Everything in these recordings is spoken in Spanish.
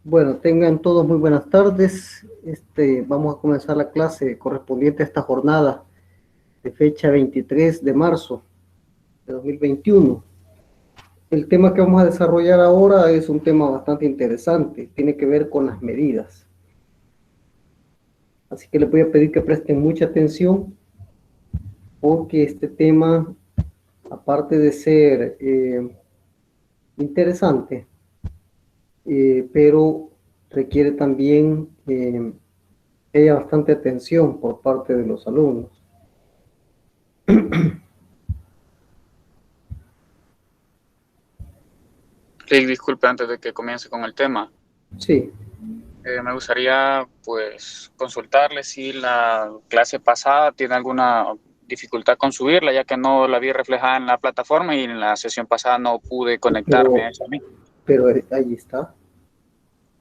Bueno, tengan todos muy buenas tardes. Vamos a comenzar la clase correspondiente a esta jornada de fecha 23 de marzo de 2021. El tema que vamos a desarrollar ahora es un tema bastante interesante, tiene que ver con las medidas. Así que les voy a pedir que presten mucha atención porque este tema, aparte de ser interesante, pero requiere también que haya bastante atención por parte de los alumnos. Sí, disculpe, antes de que comience con el tema, Sí. me gustaría pues consultarle si la clase pasada tiene alguna dificultad con subirla, ya que no la vi reflejada en la plataforma y en la sesión pasada no pude conectarme a esa misma. Pero ahí está.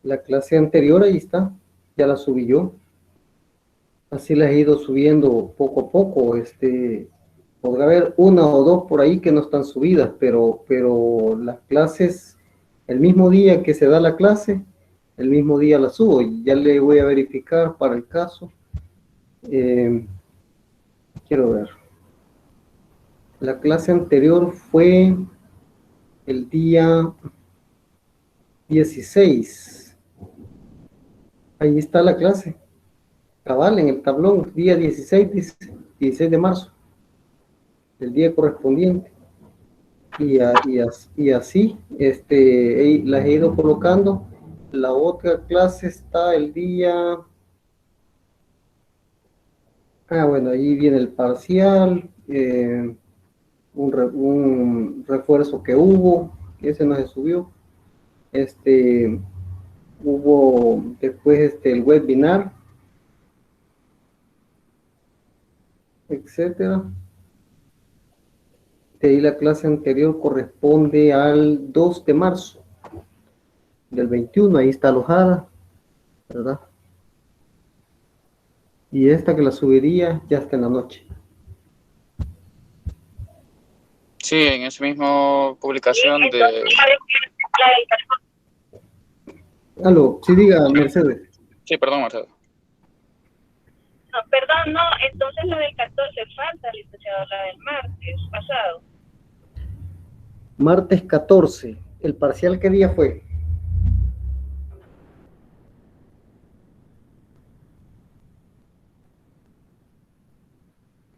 La clase anterior, ahí está. Ya la subí yo. Así las he ido subiendo poco a poco. Podrá haber una o dos por ahí que no están subidas, pero las clases, el mismo día que se da la clase, el mismo día la subo. Y ya le voy a verificar para el caso. Quiero ver. La clase anterior fue el día 16. Ahí está la clase. Cabal, en el tablón, día 16 de marzo, el día correspondiente. Y así las he ido colocando. La otra clase está el día... bueno, ahí viene el parcial, un refuerzo que hubo, que ese no se subió. Hubo después el webinar, etcétera. De ahí la clase anterior corresponde al 2 de marzo del 21, ahí está alojada, ¿verdad? Y esta que la subiría ya está en la noche. Sí, en esa misma publicación de... Aló, sí, diga, Mercedes. Sí, perdón, Marcelo. No, perdón, no, entonces la del 14 falta, licenciado, la del martes pasado. Martes 14, ¿el parcial qué día fue?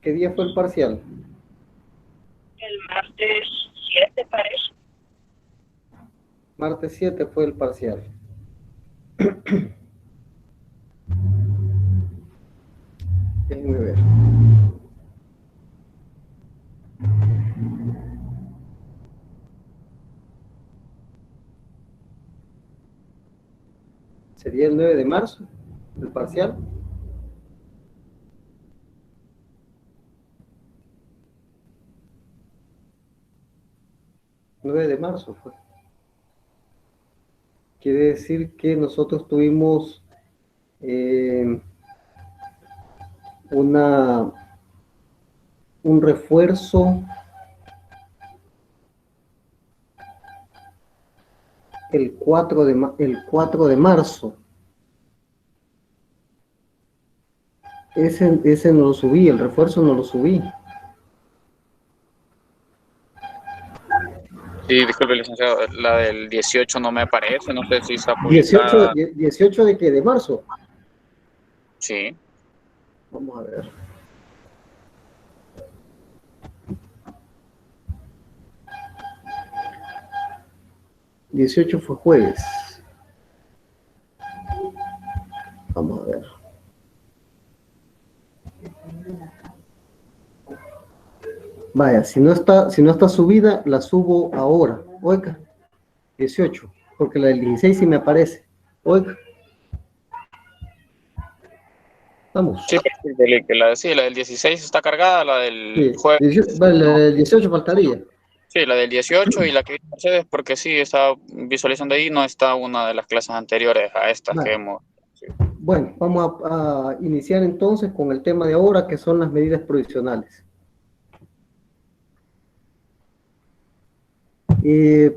¿Qué día fue el parcial? El martes 7 parece. Martes 7 fue el parcial. Déjenme ver. Sería el 9 de marzo, el parcial. El 9 de marzo fue. Quiere decir que nosotros tuvimos un refuerzo el 4 de marzo. Ese no lo subí, el refuerzo no lo subí. Sí, disculpe, licenciado, la del 18 no me aparece, no sé si está 18, publicada. 18 de qué, de marzo. Sí. Vamos a ver. ¿18 fue jueves? Vamos a ver. Vaya, si no está subida, la subo ahora. Oiga, 18, porque la del 16 sí me aparece. Oiga. Vamos. Sí, la del 16 está cargada, la del Sí, jueves. vale, la No. del 18 faltaría. Sí, la del 18 y la que dice Mercedes, porque sí, estaba visualizando ahí, no está una de las clases anteriores a estas que Vale. hemos... Sí. Bueno, vamos a iniciar entonces con el tema de ahora, que son las medidas provisionales.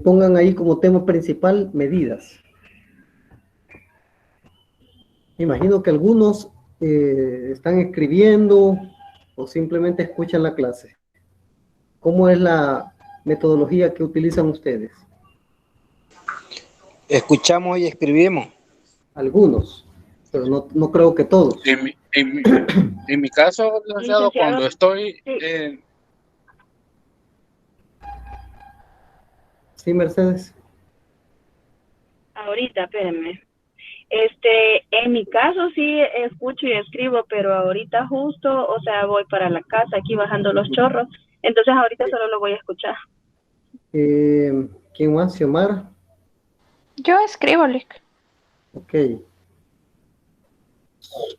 Pongan ahí como tema principal medidas. Imagino que algunos están escribiendo o simplemente escuchan la clase. ¿Cómo es la metodología que utilizan ustedes? Escuchamos y escribimos. Algunos, pero no creo que todos. En mi caso, licenciado, cuando estoy Sí. Sí, Mercedes. Ahorita, espérenme. En mi caso sí escucho y escribo, pero ahorita justo, o sea, voy para la casa aquí bajando los chorros, entonces ahorita solo lo voy a escuchar. ¿Quién más? Xiomara. Yo escribo, Lick. Ok.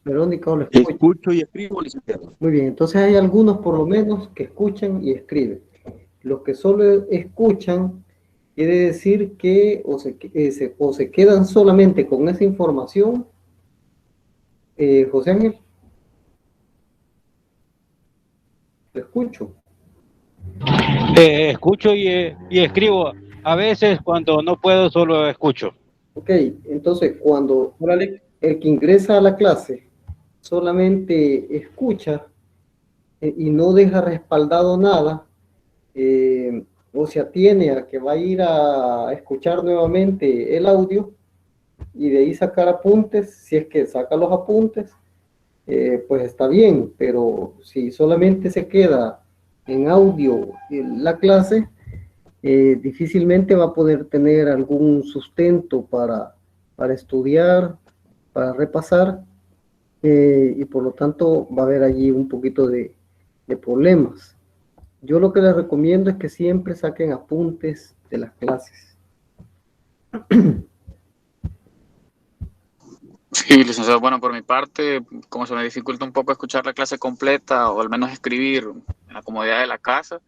Verónica, ¿o lo escucha? Escucho y escribo, licenciado. Muy bien, entonces hay algunos por lo menos que escuchan y escriben. Los que solo escuchan quiere decir que o se quedan solamente con esa información. José Ángel, lo escucho. Escucho y escribo. A veces cuando no puedo solo escucho. Ok, entonces cuando el que ingresa a la clase solamente escucha y no deja respaldado nada, o se atiene a que va a ir a escuchar nuevamente el audio y de ahí sacar apuntes, si es que saca los apuntes, pues está bien, pero si solamente se queda en audio en la clase, difícilmente va a poder tener algún sustento para estudiar, para repasar, y por lo tanto va a haber allí un poquito de problemas. Yo lo que les recomiendo es que siempre saquen apuntes de las clases. Sí, licenciado, bueno, por mi parte, como se me dificulta un poco escuchar la clase completa o al menos escribir en la comodidad de la casa,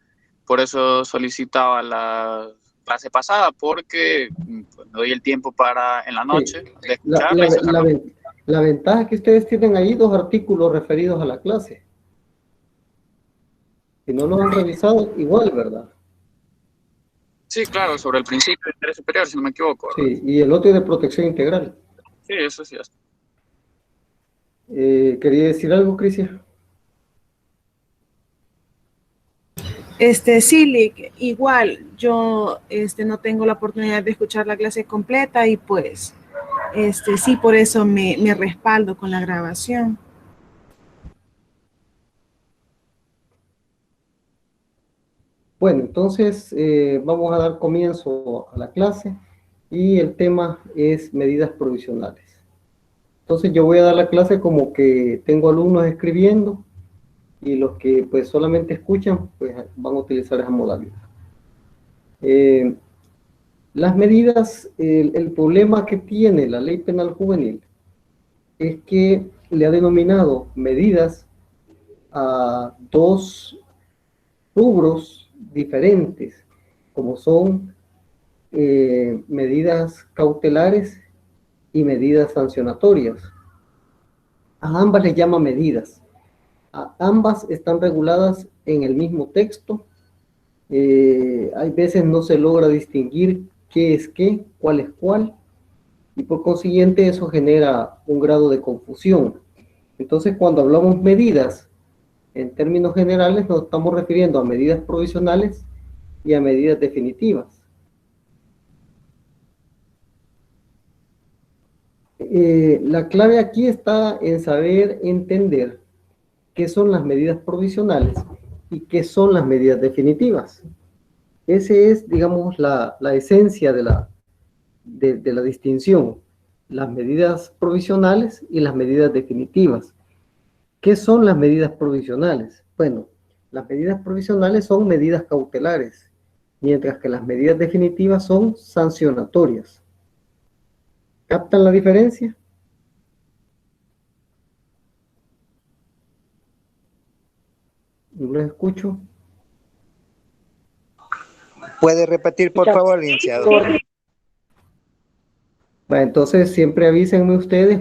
por eso solicitaba la clase pasada, porque pues, me doy el tiempo para en la noche de escucharla y sacarla. La ventaja es que ustedes tienen ahí 2 artículos referidos a la clase. Si no los han revisado, igual, ¿verdad? Sí, claro, sobre el principio de interés superior, si no me equivoco, ¿verdad? Sí, y el otro es de protección integral. Sí, eso sí. ¿Quería decir algo, Crisia? Sí, Lick, igual yo no tengo la oportunidad de escuchar la clase completa y pues sí, por eso me respaldo con la grabación. Bueno, entonces vamos a dar comienzo a la clase y el tema es medidas provisionales. Entonces yo voy a dar la clase como que tengo alumnos escribiendo y los que pues solamente escuchan pues van a utilizar esa modalidad. Las medidas, el problema que tiene la Ley Penal Juvenil es que le ha denominado medidas a 2 rubros diferentes, como son medidas cautelares y medidas sancionatorias. A ambas les llama medidas. A ambas están reguladas en el mismo texto. Hay veces no se logra distinguir qué es qué, cuál es cuál, y por consiguiente eso genera un grado de confusión. Entonces, cuando hablamos medidas, en términos generales nos estamos refiriendo a medidas provisionales y a medidas definitivas. La clave aquí está en saber entender qué son las medidas provisionales y qué son las medidas definitivas. Esa es, digamos, la esencia de la distinción. Las medidas provisionales y las medidas definitivas. ¿Qué son las medidas provisionales? Bueno, las medidas provisionales son medidas cautelares, mientras que las medidas definitivas son sancionatorias. ¿Captan la diferencia? No los escucho. ¿Puede repetir, por favor, licenciado? Bueno, entonces siempre avísenme ustedes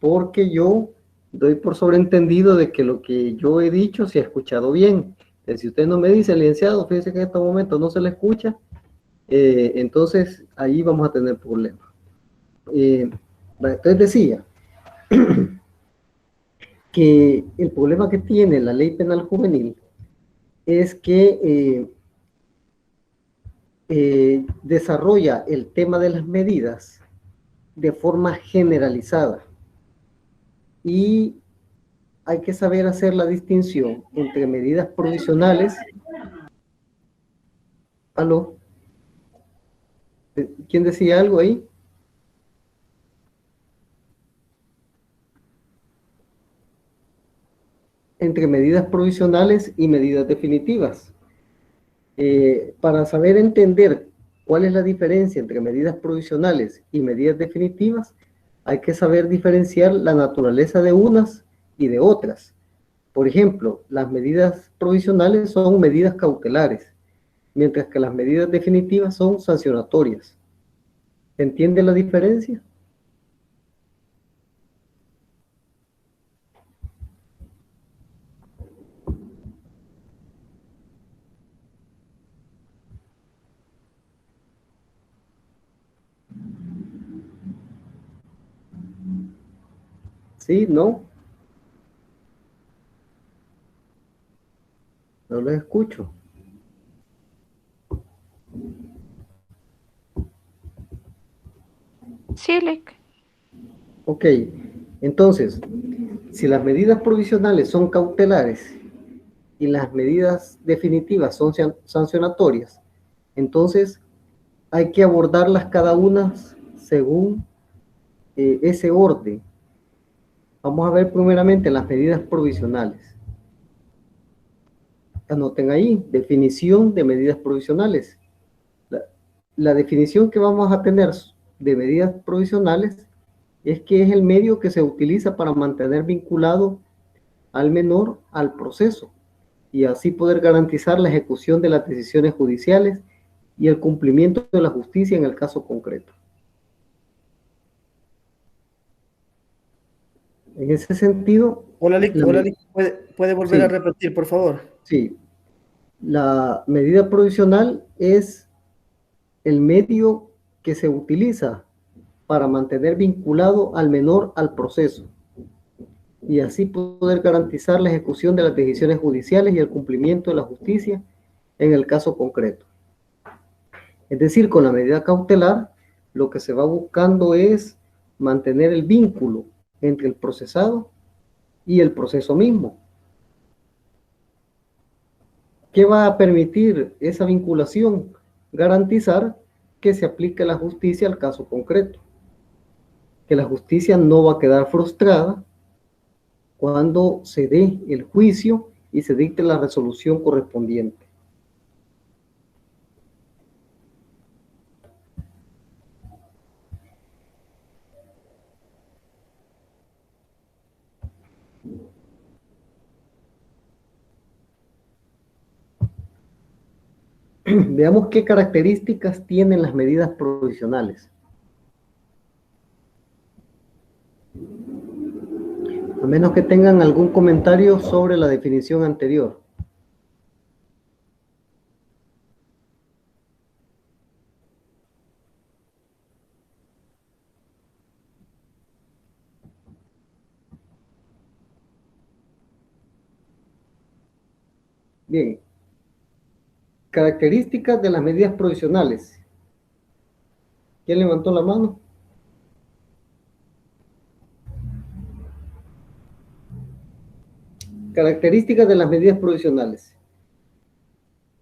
porque yo doy por sobreentendido de que lo que yo he dicho se ha escuchado bien. Si usted no me dice, licenciado, fíjese que en este momento no se le escucha, entonces ahí vamos a tener problemas. Entonces decía, que el problema que tiene la ley penal juvenil es que desarrolla el tema de las medidas de forma generalizada y hay que saber hacer la distinción entre medidas provisionales. ¿Aló? ¿Quién decía algo ahí? Entre medidas provisionales y medidas definitivas. Para saber entender cuál es la diferencia entre medidas provisionales y medidas definitivas, hay que saber diferenciar la naturaleza de unas y de otras. Por ejemplo, las medidas provisionales son medidas cautelares, mientras que las medidas definitivas son sancionatorias. ¿Se entiende la diferencia? ¿Sí? ¿No? No los escucho. Sí, Lick. Ok, entonces, si las medidas provisionales son cautelares y las medidas definitivas son sancionatorias, entonces hay que abordarlas cada una según ese orden. Vamos a ver primeramente las medidas provisionales. Anoten ahí, definición de medidas provisionales. La definición que vamos a tener de medidas provisionales es que es el medio que se utiliza para mantener vinculado al menor al proceso y así poder garantizar la ejecución de las decisiones judiciales y el cumplimiento de la justicia en el caso concreto. En ese sentido... Hola, Lick, ¿puede volver sí, a repetir, por favor? Sí. La medida provisional es el medio que se utiliza para mantener vinculado al menor al proceso y así poder garantizar la ejecución de las decisiones judiciales y el cumplimiento de la justicia en el caso concreto. Es decir, con la medida cautelar, lo que se va buscando es mantener el vínculo entre el procesado y el proceso mismo. ¿Qué va a permitir esa vinculación? Garantizar que se aplique la justicia al caso concreto. Que la justicia no va a quedar frustrada cuando se dé el juicio y se dicte la resolución correspondiente. Veamos qué características tienen las medidas provisionales. A menos que tengan algún comentario sobre la definición anterior. Bien. Características de las medidas provisionales. ¿Quién levantó la mano? Características de las medidas provisionales.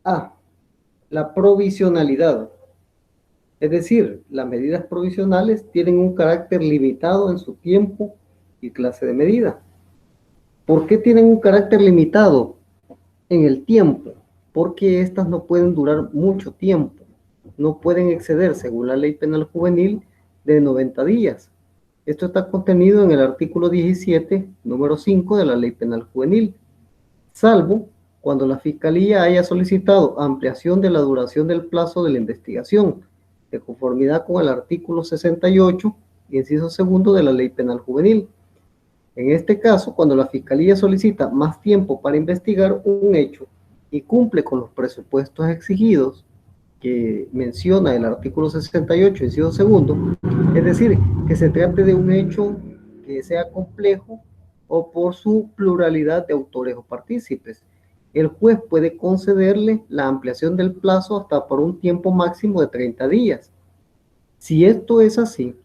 A. La provisionalidad. Es decir, las medidas provisionales tienen un carácter limitado en su tiempo y clase de medida. ¿Por qué tienen un carácter limitado en el tiempo? Porque estas no pueden durar mucho tiempo. No pueden exceder, según la Ley Penal Juvenil, de 90 días. Esto está contenido en el artículo 17, número 5 de la Ley Penal Juvenil, salvo cuando la Fiscalía haya solicitado ampliación de la duración del plazo de la investigación, de conformidad con el artículo 68, inciso segundo de la Ley Penal Juvenil. En este caso, cuando la Fiscalía solicita más tiempo para investigar un hecho y cumple con los presupuestos exigidos que menciona el artículo 68, inciso segundo, es decir, que se trate de un hecho porque sea complejo o por su pluralidad de autores o partícipes. El juez puede concederle la ampliación del plazo hasta por un tiempo máximo de 30 días. Si esto es así,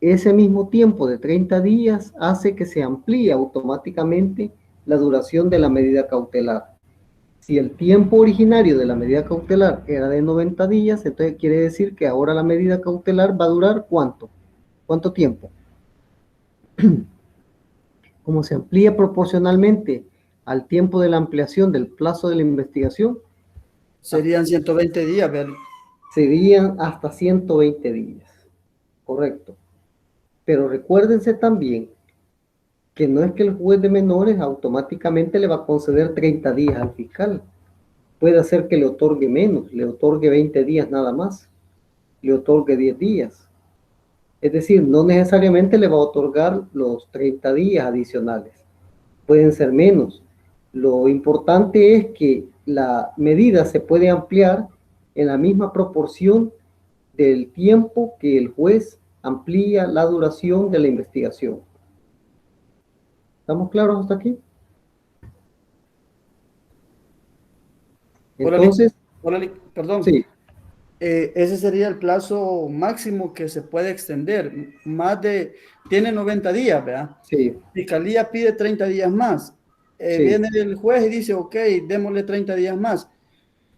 ese mismo tiempo de 30 días hace que se amplíe automáticamente la duración de la medida cautelar. Si el tiempo originario de la medida cautelar era de 90 días, entonces quiere decir que ahora la medida cautelar va a durar ¿cuánto? ¿Cuánto tiempo? Como se amplía proporcionalmente al tiempo de la ampliación del plazo de la investigación, Serían 120 días, ¿verdad? serían hasta 120 días. Correcto. Pero recuérdense también que no es que el juez de menores automáticamente le va a conceder 30 días al fiscal. Puede hacer que le otorgue menos, le otorgue 20 días nada más, le otorgue 10 días. Es decir, no necesariamente le va a otorgar los 30 días adicionales. Pueden ser menos. Lo importante es que la medida se puede ampliar en la misma proporción del tiempo que el juez amplía la duración de la investigación. ¿Estamos claros hasta aquí? Entonces, perdón. sí. Ese sería el plazo máximo que se puede extender. Tiene 90 días, ¿verdad? Sí. Fiscalía pide 30 días más. Sí. Viene el juez y dice, ok, démosle 30 días más.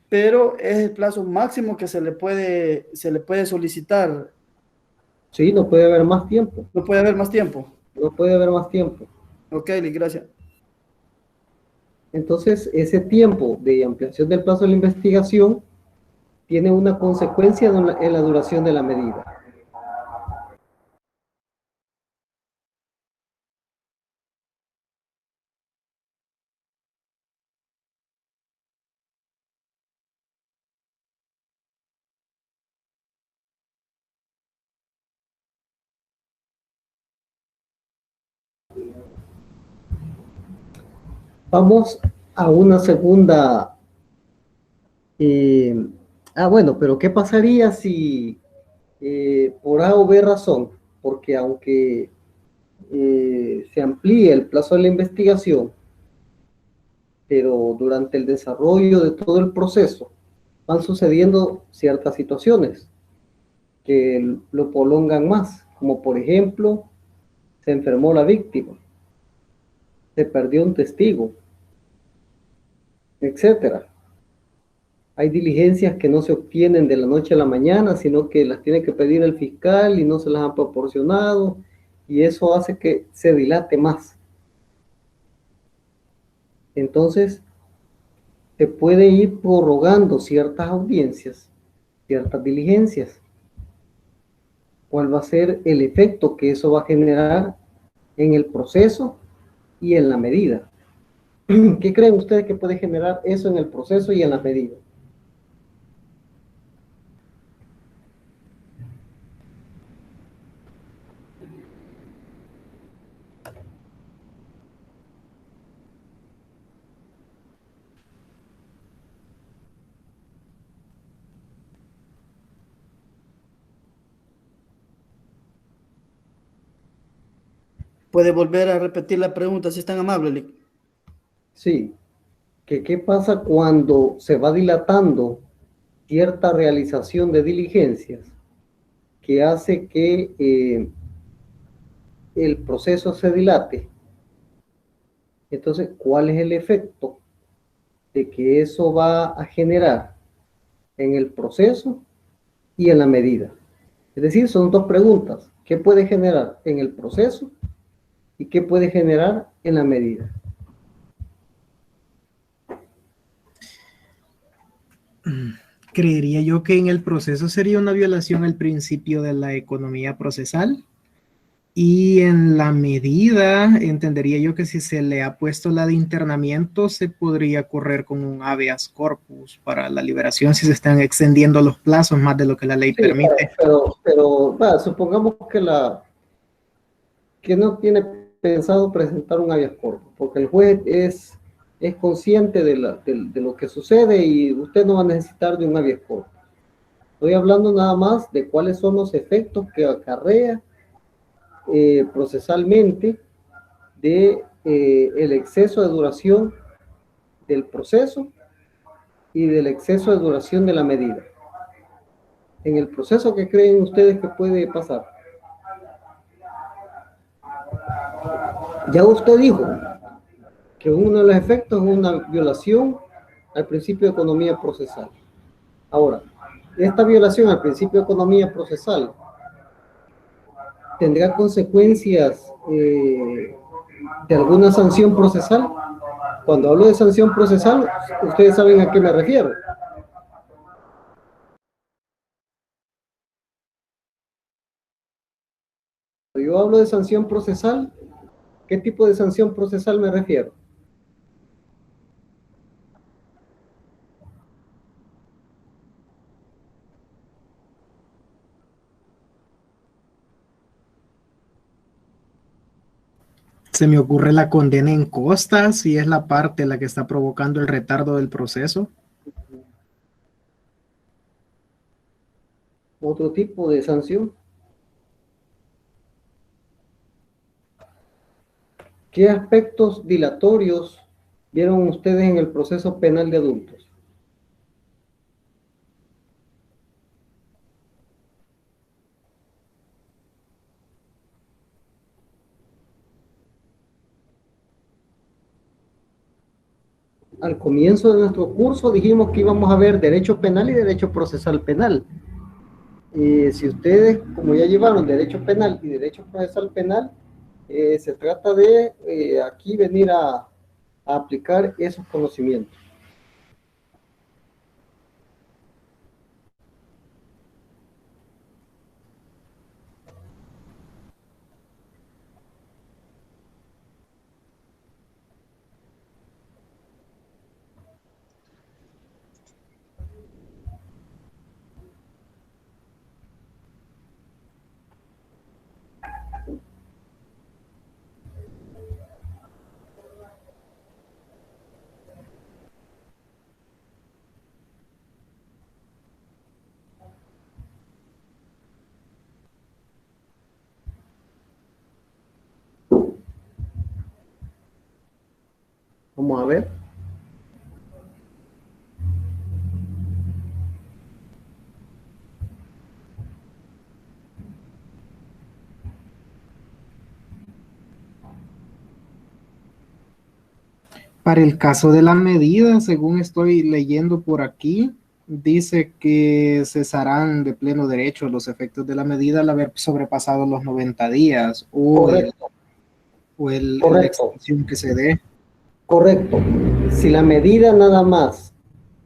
Pero es el plazo máximo que se le puede solicitar. Sí, no puede haber más tiempo. No puede haber más tiempo. No puede haber más tiempo. Ok, gracias. Entonces, ese tiempo de ampliación del plazo de la investigación tiene una consecuencia en la duración de la medida. Vamos a una segunda. Bueno, pero ¿qué pasaría si por A o B razón? Porque aunque se amplíe el plazo de la investigación, pero durante el desarrollo de todo el proceso van sucediendo ciertas situaciones que lo prolongan más, como por ejemplo, se enfermó la víctima, se perdió un testigo, etcétera. Hay diligencias que no se obtienen de la noche a la mañana, sino que las tiene que pedir el fiscal y no se las han proporcionado, y eso hace que se dilate más. Entonces, se puede ir prorrogando ciertas audiencias, ciertas diligencias. ¿Cuál va a ser el efecto que eso va a generar en el proceso y en la medida? ¿Qué creen ustedes que puede generar eso en el proceso y en la medida? ¿Puede volver a repetir la pregunta si es tan amable, Lick? Sí. ¿Qué pasa cuando se va dilatando cierta realización de diligencias que hace que el proceso se dilate? Entonces, ¿cuál es el efecto de que eso va a generar en el proceso y en la medida? Es decir, son dos preguntas. ¿Qué puede generar en el proceso y qué puede generar en la medida? Creería yo que en el proceso sería una violación al principio de la economía procesal, y en la medida entendería yo que si se le ha puesto la de internamiento se podría correr con un habeas corpus para la liberación si se están extendiendo los plazos más de lo que la ley permite. Pero supongamos que no tiene pensado presentar un habeas corpus, porque el juez es consciente de lo que sucede y usted no va a necesitar de un habeas corpus. Estoy hablando nada más de cuáles son los efectos que acarrea procesalmente de el exceso de duración del proceso y del exceso de duración de la medida. En el proceso, ¿qué creen ustedes que puede pasar? Ya usted dijo que uno de los efectos es una violación al principio de economía procesal. Ahora, esta violación al principio de economía procesal tendrá consecuencias de alguna sanción procesal. Cuando hablo de sanción procesal, ustedes saben a qué me refiero. Cuando yo hablo de sanción procesal, ¿qué tipo de sanción procesal me refiero? Se me ocurre la condena en costas, si es la parte la que está provocando el retardo del proceso. Otro tipo de sanción. ¿Qué aspectos dilatorios vieron ustedes en el proceso penal de adultos? Al comienzo de nuestro curso dijimos que íbamos a ver derecho penal y derecho procesal penal. Si ustedes, como ya llevaron derecho penal y derecho procesal penal, se trata de aquí venir a aplicar esos conocimientos. Vamos a ver. Para el caso de la medida, según estoy leyendo por aquí, dice que cesarán de pleno derecho los efectos de la medida al haber sobrepasado los 90 días o la extensión que se dé. Correcto. Si la medida nada más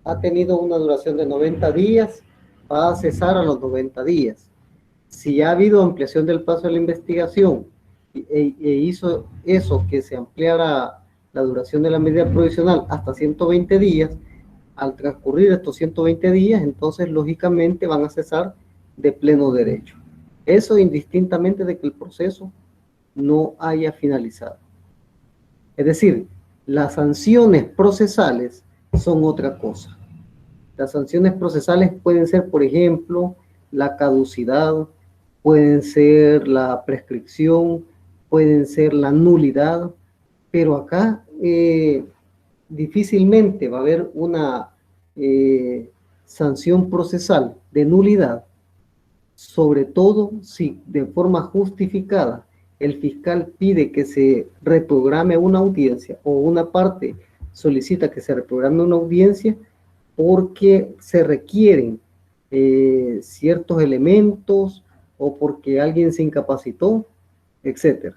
ha tenido una duración de 90 días, va a cesar a los 90 días. Si ha habido ampliación del plazo de la investigación e hizo eso, que se ampliara la duración de la medida provisional hasta 120 días, al transcurrir estos 120 días, entonces lógicamente van a cesar de pleno derecho. Eso indistintamente de que el proceso no haya finalizado. Es decir, las sanciones procesales son otra cosa. Las sanciones procesales pueden ser, por ejemplo, la caducidad, pueden ser la prescripción, pueden ser la nulidad, pero acá difícilmente va a haber una sanción procesal de nulidad, sobre todo si de forma justificada el fiscal pide que se reprograme una audiencia o una parte solicita que se reprograme una audiencia porque se requieren ciertos elementos o porque alguien se incapacitó, etcétera.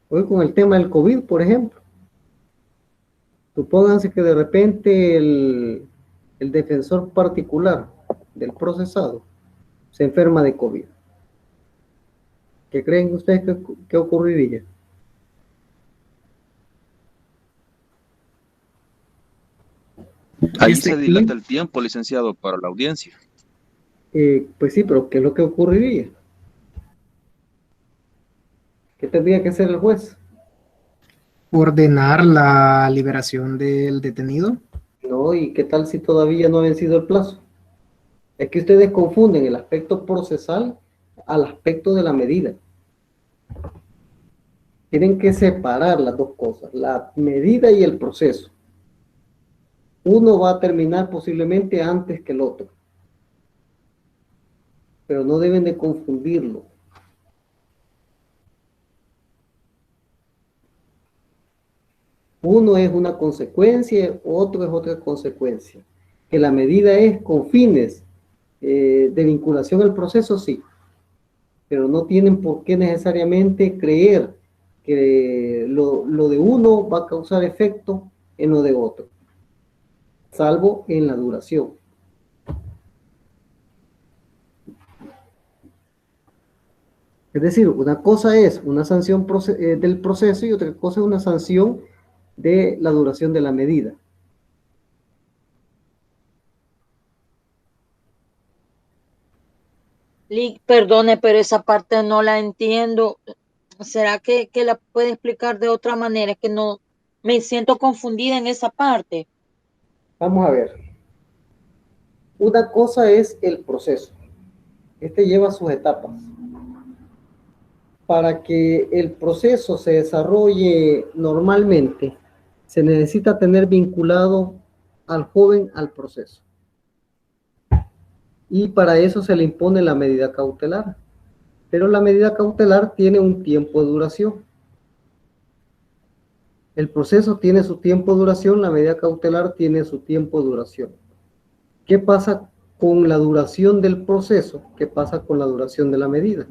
Hoy con el tema del COVID, por ejemplo, supónganse que de repente el defensor particular del procesado se enferma de COVID. ¿Qué creen ustedes que ocurriría? Ahí se dilata el tiempo, licenciado, para la audiencia. Pues sí, pero ¿qué es lo que ocurriría? ¿Qué tendría que hacer el juez? ¿Ordenar la liberación del detenido? No, ¿y qué tal si todavía no ha vencido el plazo? Es que ustedes confunden el aspecto procesal al aspecto de la medida. Tienen que separar las dos cosas, la medida y el proceso. Uno va a terminar posiblemente antes que el otro, pero no deben de confundirlo. Uno es una consecuencia, otro es otra consecuencia. Que la medida es con fines de vinculación al proceso, sí, pero no tienen por qué necesariamente creer que lo de uno va a causar efecto en lo de otro, salvo en la duración. Es decir, una cosa es una sanción del proceso y otra cosa es una sanción de la duración de la medida. Perdone, pero esa parte no la entiendo. ¿Será que la puede explicar de otra manera? Es que no me siento confundida en esa parte. Vamos a ver. Una cosa es el proceso. Este lleva sus etapas. Para que el proceso se desarrolle normalmente, se necesita tener vinculado al joven al proceso. Y para eso se le impone la medida cautelar. Pero la medida cautelar tiene un tiempo de duración. El proceso tiene su tiempo de duración, la medida cautelar tiene su tiempo de duración. ¿Qué pasa con la duración del proceso? ¿Qué pasa con la duración de la medida?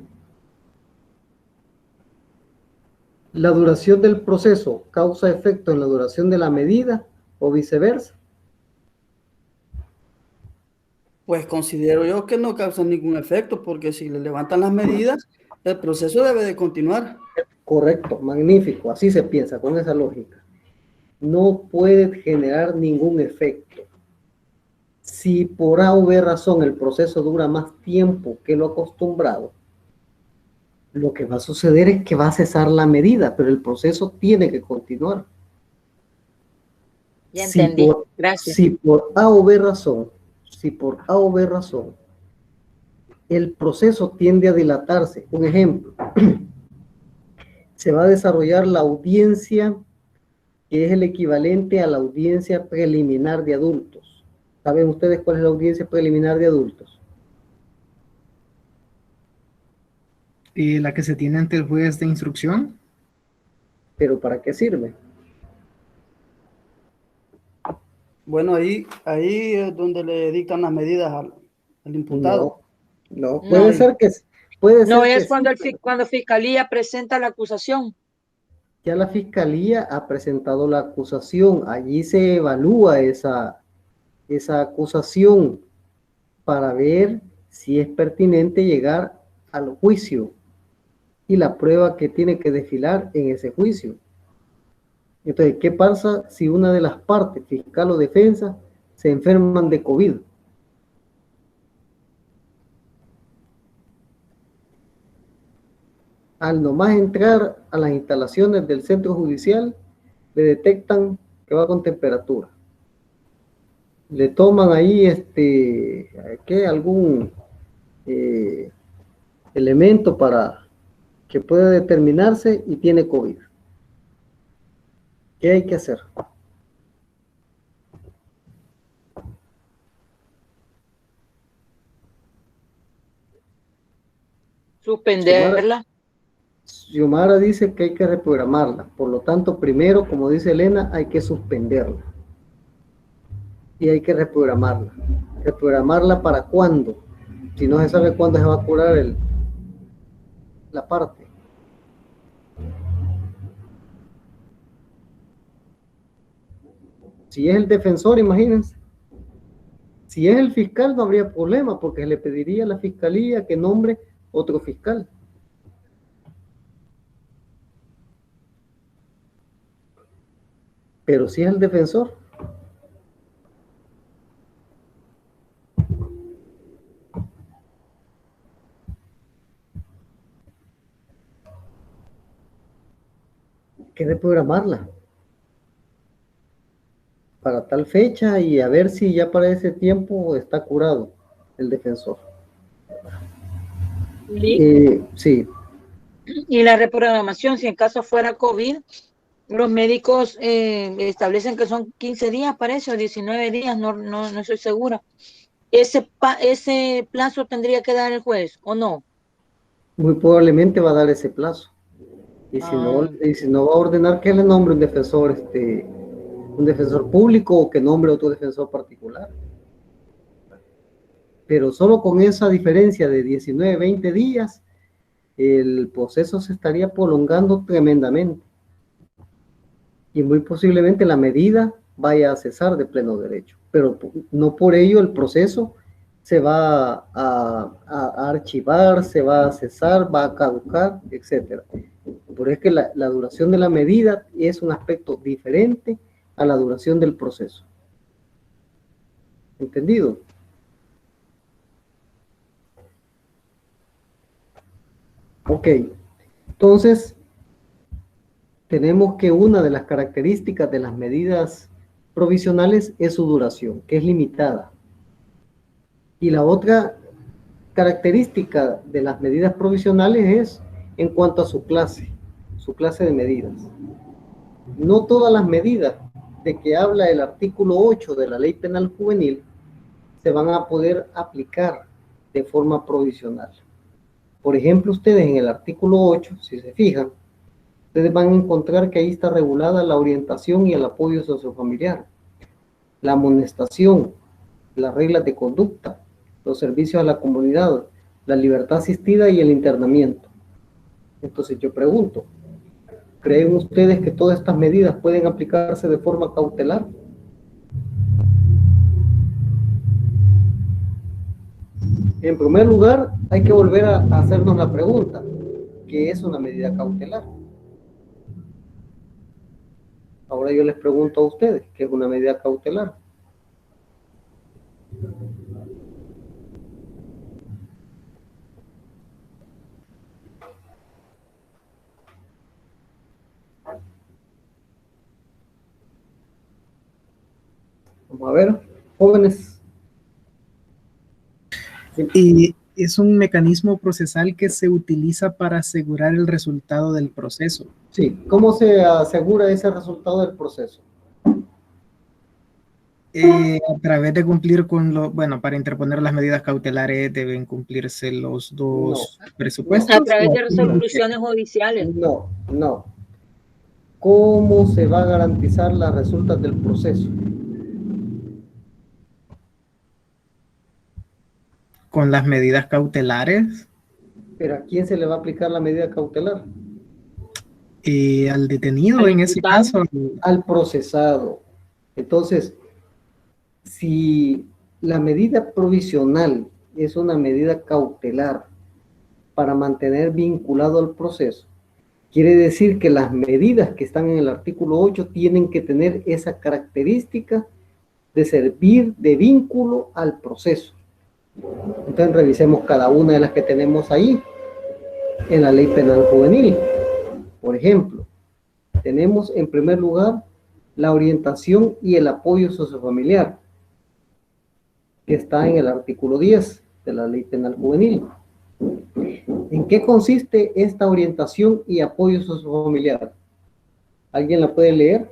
¿La duración del proceso causa efecto en la duración de la medida o viceversa? Pues considero yo que no causa ningún efecto, porque si le levantan las medidas, el proceso debe de continuar. Correcto, magnífico, así se piensa, con esa lógica. No puede generar ningún efecto. Si por A o B razón el proceso dura más tiempo que lo acostumbrado, lo que va a suceder es que va a cesar la medida, pero el proceso tiene que continuar. Ya entendí, gracias. Si por A o B razón, el proceso tiende a dilatarse, un ejemplo, se va a desarrollar la audiencia que es el equivalente a la audiencia preliminar de adultos. ¿Saben ustedes cuál es la audiencia preliminar de adultos? ¿Y la que se tiene ante el juez de instrucción? ¿Pero para qué sirve? Bueno, ahí es donde le dictan las medidas al imputado. No, puede ser que... No es cuando Fiscalía presenta la acusación. Ya la Fiscalía ha presentado la acusación, allí se evalúa esa acusación para ver si es pertinente llegar al juicio y la prueba que tiene que desfilar en ese juicio. Entonces, ¿qué pasa si una de las partes, fiscal o defensa, se enferman de COVID? Al nomás entrar a las instalaciones del centro judicial, le detectan que va con temperatura. Le toman ahí algún elemento para que pueda determinarse y tiene COVID. ¿Qué hay que hacer? Suspenderla. Xiomara dice que hay que reprogramarla. Por lo tanto, primero, como dice Elena, hay que suspenderla. Y hay que reprogramarla. ¿Reprogramarla para cuándo? Si no se sabe cuándo se va a curar la parte. Si es el defensor, imagínense. Si es el fiscal, no habría problema, porque le pediría a la fiscalía que nombre otro fiscal. Pero si es el defensor, hay que reprogramarla para tal fecha y a ver si ya para ese tiempo está curado el defensor. Sí. Y la reprogramación, si en caso fuera COVID, los médicos establecen que son 15 días, parece, o 19 días, no estoy segura. ¿Ese plazo tendría que dar el juez o no? Muy probablemente va a dar ese plazo. Y si no va a ordenar que le nombre un defensor público o que nombre otro defensor particular. Pero solo con esa diferencia de 19, 20 días, el proceso se estaría prolongando tremendamente. Y muy posiblemente la medida vaya a cesar de pleno derecho. Pero no por ello el proceso se va a archivar, se va a cesar, va a caducar, etc. Por eso es que la duración de la medida es un aspecto diferente a la duración del proceso. ¿Entendido? Ok, entonces tenemos que una de las características de las medidas provisionales es su duración, que es limitada. Y la otra característica de las medidas provisionales es en cuanto a su clase de medidas. No todas las medidas de que habla el artículo 8 de la Ley Penal Juvenil se van a poder aplicar de forma provisional. Por ejemplo, ustedes en el artículo 8, si se fijan, ustedes van a encontrar que ahí está regulada la orientación y el apoyo sociofamiliar, la amonestación, las reglas de conducta, los servicios a la comunidad, la libertad asistida y el internamiento. Entonces yo pregunto, ¿creen ustedes que todas estas medidas pueden aplicarse de forma cautelar? En primer lugar, hay que volver a hacernos la pregunta, ¿qué es una medida cautelar? Ahora yo les pregunto a ustedes, ¿qué es una medida cautelar? Vamos a ver, jóvenes. Y es un mecanismo procesal que se utiliza para asegurar el resultado del proceso. Sí, ¿cómo se asegura ese resultado del proceso? A través de cumplir con para interponer las medidas cautelares deben cumplirse los dos presupuestos. A través de resoluciones judiciales. No. ¿Cómo se va a garantizar las resultas del proceso? Con las medidas cautelares. ¿Pero a quién se le va a aplicar la medida cautelar? Al detenido, en ese caso. Al procesado. Entonces, si la medida provisional es una medida cautelar para mantener vinculado al proceso, quiere decir que las medidas que están en el artículo 8 tienen que tener esa característica de servir de vínculo al proceso. Entonces revisemos cada una de las que tenemos ahí en la Ley Penal Juvenil. Por ejemplo, tenemos en primer lugar la orientación y el apoyo sociofamiliar, que está en el artículo 10 de la Ley Penal Juvenil. ¿En qué consiste esta orientación y apoyo sociofamiliar? ¿Alguien la puede leer?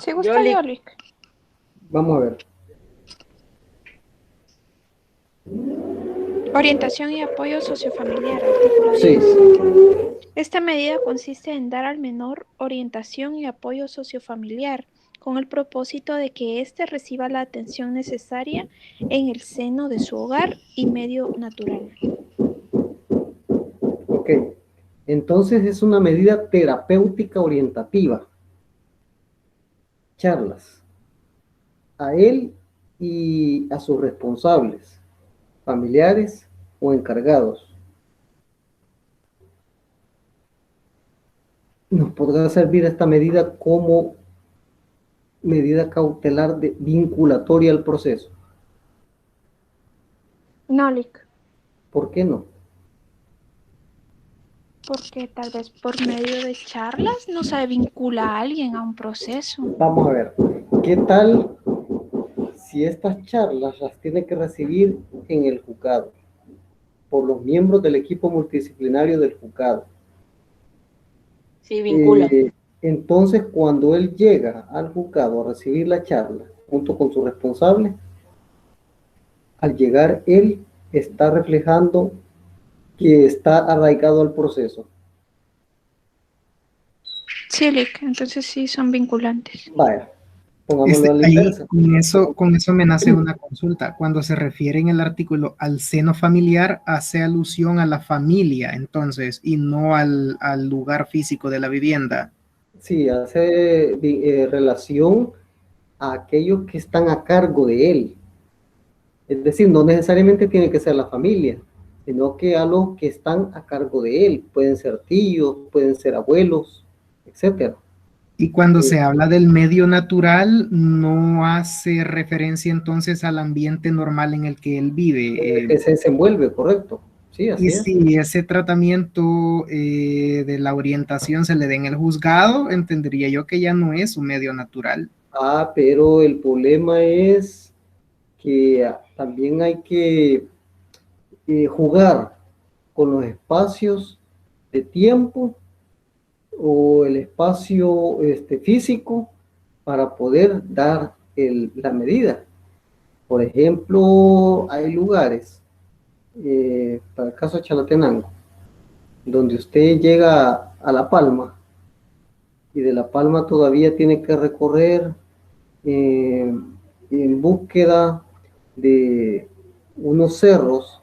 ¿Se gusta, Yolic? Vamos a ver. Orientación y apoyo sociofamiliar, artículo 10. Sí. Esta medida consiste en dar al menor orientación y apoyo sociofamiliar con el propósito de que éste reciba la atención necesaria en el seno de su hogar y medio natural. Ok, entonces es una medida terapéutica orientativa. Charlas a él y a sus responsables, familiares o encargados. Nos podrá servir esta medida como medida cautelar vinculatoria al proceso. No, Lic. ¿Por qué no? Porque tal vez por medio de charlas no se vincula a alguien a un proceso. Vamos a ver, ¿qué tal si estas charlas las tiene que recibir en el juzgado? por los miembros del equipo multidisciplinario del juzgado. Sí, vincula. Entonces, cuando él llega al juzgado a recibir la charla, junto con su responsable, al llegar él está reflejando que está arraigado al proceso. Sí, Lick, entonces sí son vinculantes. Vaya, pongámoslo a la Ahí, inversa. con eso me nace una consulta. Cuando se refiere en el artículo al seno familiar, hace alusión a la familia, entonces, y no al lugar físico de la vivienda. Sí, hace relación a aquellos que están a cargo de él. Es decir, no necesariamente tiene que ser la familia, sino que a los que están a cargo de él. Pueden ser tíos, pueden ser abuelos, etcétera. Y cuando se habla del medio natural, no hace referencia entonces al ambiente normal en el que él vive. Que se desenvuelve, correcto. Sí, así Y es. si ese tratamiento de la orientación se le dé en el juzgado, entendería yo que ya no es su medio natural. Ah, pero el problema es que también hay que jugar con los espacios de tiempo o el espacio físico para poder dar la medida. Por ejemplo, hay lugares, para el caso de Chalatenango, donde usted llega a La Palma y de La Palma todavía tiene que recorrer en búsqueda de unos cerros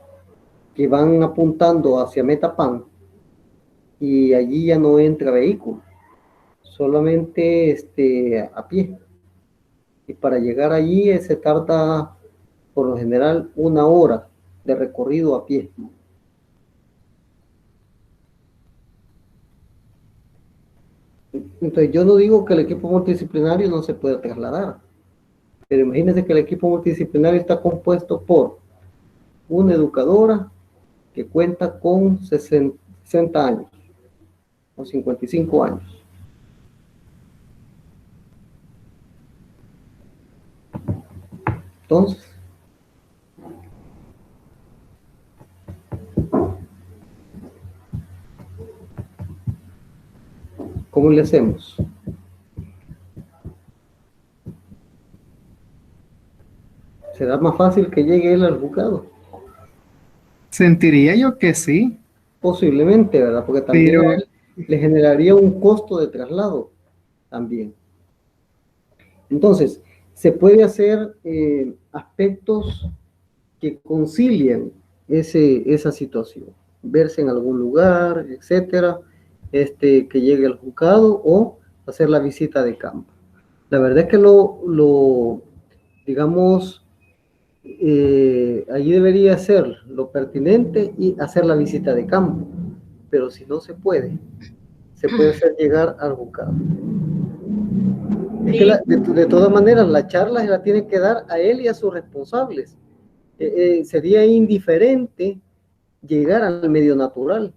que van apuntando hacia Metapán, y allí ya no entra vehículo, solamente a pie. Y para llegar allí se tarda por lo general 1 hora de recorrido a pie. Entonces yo no digo que el equipo multidisciplinario no se pueda trasladar, pero imagínense que el equipo multidisciplinario está compuesto por una educadora que cuenta con 60 años o 55 años. Entonces, ¿cómo le hacemos? ¿Será más fácil que llegue él al juzgado? Sentiría yo que sí. Posiblemente, ¿verdad? Porque también Pero- a él le generaría un costo de traslado también. Entonces, se puede hacer aspectos que concilien esa situación. Verse en algún lugar, etcétera, que llegue al juzgado o hacer la visita de campo. La verdad es que digamos, allí debería ser lo pertinente y hacer la visita de campo, pero si no se puede hacer llegar al juzgado. Es que de todas maneras la charla se la tiene que dar a él y a sus responsables. Sería indiferente llegar al medio natural.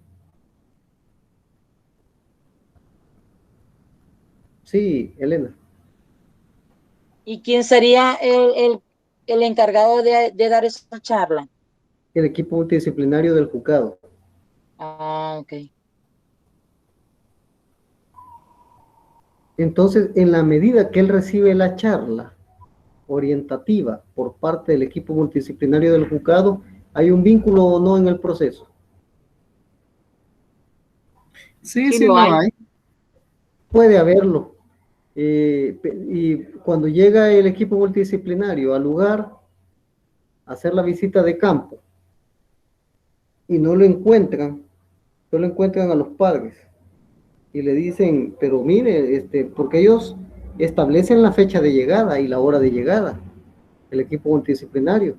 Sí, Elena. ¿Y quién sería el encargado de dar esa charla? El equipo multidisciplinario del juzgado. Ah, ok. Entonces, en la medida que él recibe la charla orientativa por parte del equipo multidisciplinario del juzgado, ¿hay un vínculo o no en el proceso? Sí, sí lo hay. Puede haberlo. Y cuando llega el equipo multidisciplinario al lugar a hacer la visita de campo y no lo encuentran a los padres y le dicen, pero mire, porque ellos establecen la fecha de llegada y la hora de llegada, el equipo multidisciplinario.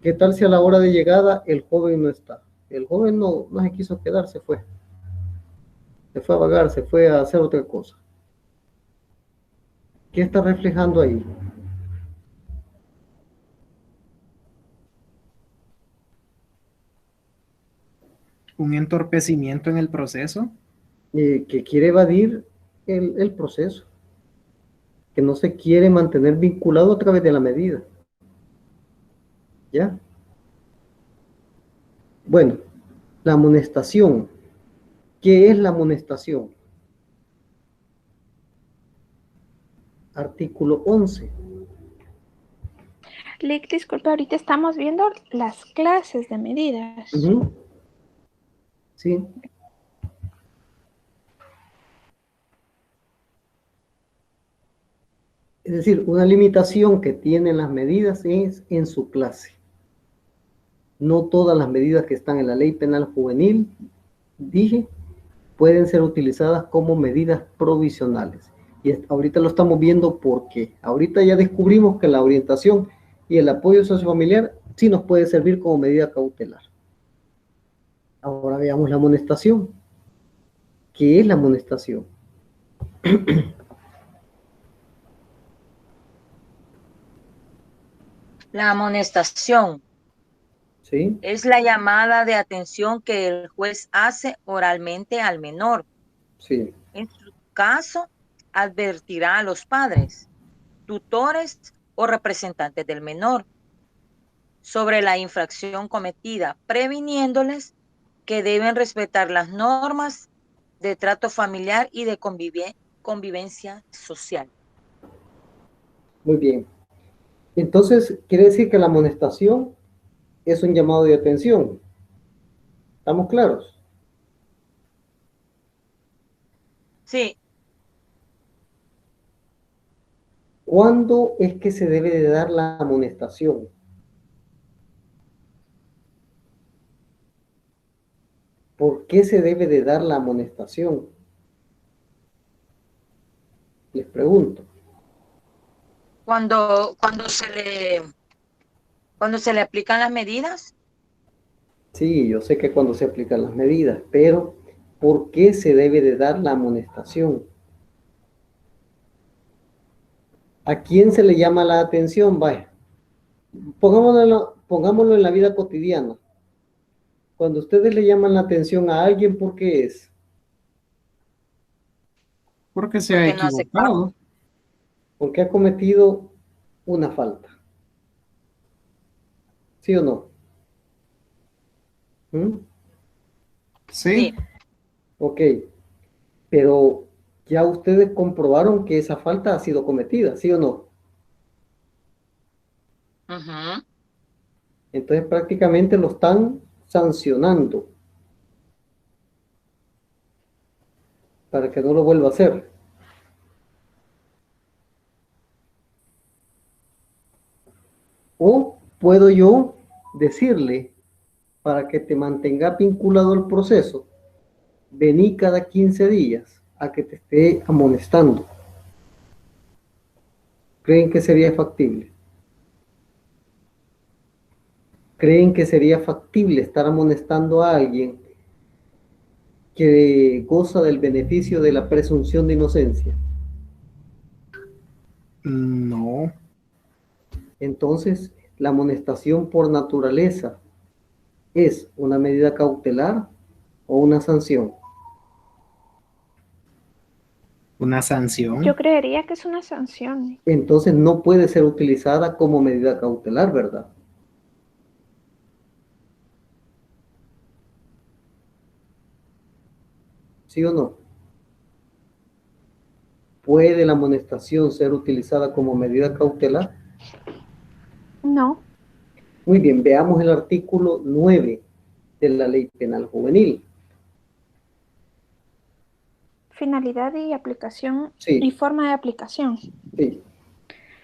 ¿Qué tal si a la hora de llegada el joven no está? El joven no se quiso quedar, se fue a vagar, se fue a hacer otra cosa. ¿Qué está reflejando ahí? Un entorpecimiento en el proceso. Que quiere evadir el proceso, que no se quiere mantener vinculado a través de la medida. ¿Ya? Bueno, la amonestación. ¿Qué es la amonestación? Artículo 11. Lick, disculpe, ahorita estamos viendo las clases de medidas. Sí. Es decir, una limitación que tienen las medidas es en su clase. No todas las medidas que están en la Ley Penal Juvenil, dije, pueden ser utilizadas como medidas provisionales. Y ahorita lo estamos viendo porque ahorita ya descubrimos que la orientación y el apoyo sociofamiliar sí nos puede servir como medida cautelar. Ahora veamos la amonestación. ¿Qué es la amonestación? La amonestación ¿Sí? es la llamada de atención que el juez hace oralmente al menor. Sí. En su caso, advertirá a los padres, tutores o representantes del menor sobre la infracción cometida, previniéndoles que deben respetar las normas de trato familiar y de convivencia social. Muy bien. Entonces, quiere decir que la amonestación es un llamado de atención. ¿Estamos claros? Sí. ¿Cuándo es que se debe de dar la amonestación? ¿Por qué se debe de dar la amonestación? Les pregunto. Cuando se le aplican las medidas. Sí, yo sé que cuando se aplican las medidas, pero ¿por qué se debe de dar la amonestación? ¿A quién se le llama la atención? Vaya, pongámoslo en la vida cotidiana. Cuando ustedes le llaman la atención a alguien, ¿por qué es? Porque se ha equivocado. Porque ha cometido una falta. ¿Sí o no? Sí. Ok. Pero ya ustedes comprobaron que esa falta ha sido cometida, ¿sí o no? Entonces prácticamente lo están sancionando para que no lo vuelva a hacer. O puedo yo decirle, para que te mantenga vinculado al proceso, vení cada 15 días a que te esté amonestando. ¿Creen que sería factible? ¿Creen que sería factible estar amonestando a alguien que goza del beneficio de la presunción de inocencia? No. Entonces, la amonestación por naturaleza es una medida cautelar o una sanción. Una sanción. Yo creería que es una sanción. Entonces no puede ser utilizada como medida cautelar, ¿verdad? ¿Sí o no? ¿Puede la amonestación ser utilizada como medida cautelar? No. Muy bien, veamos el artículo 9 de la Ley Penal Juvenil. Finalidad y aplicación Sí. y forma de aplicación. Sí.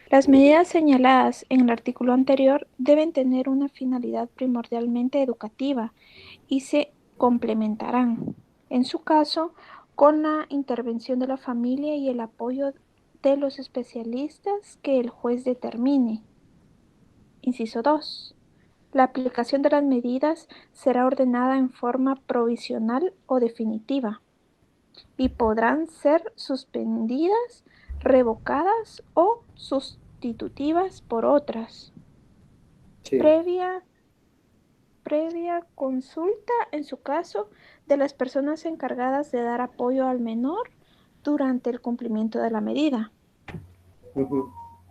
Las medidas señaladas en el artículo anterior deben tener una finalidad primordialmente educativa y se complementarán, en su caso, con la intervención de la familia y el apoyo de los especialistas que el juez determine. Inciso 2. La aplicación de las medidas será ordenada en forma provisional o definitiva y podrán ser suspendidas, revocadas o sustitutivas por otras. Sí. Previa consulta, en su caso, de las personas encargadas de dar apoyo al menor durante el cumplimiento de la medida.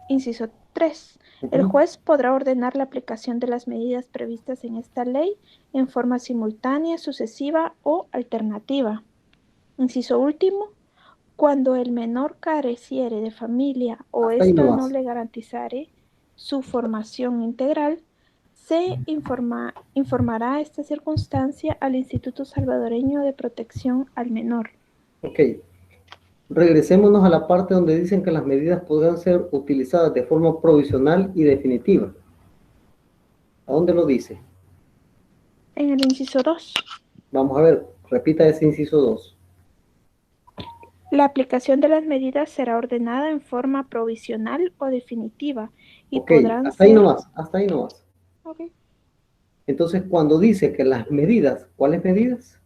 Inciso 3. El juez podrá ordenar la aplicación de las medidas previstas en esta ley en forma simultánea, sucesiva o alternativa. Inciso último, cuando el menor careciere de familia o Hasta ahí ésta no nomás. le garantizare su formación integral, se informará esta circunstancia al Instituto Salvadoreño de Protección al Menor. Ok. Regresémonos a la parte donde dicen que las medidas podrán ser utilizadas de forma provisional y definitiva. ¿A dónde lo dice? En el inciso 2. Vamos a ver, repita ese inciso 2. La aplicación de las medidas será ordenada en forma provisional o definitiva y Ok, podrán hasta ahí ser... nomás, hasta ahí nomás. Okay. Entonces, cuando dice que las medidas, ¿cuáles medidas?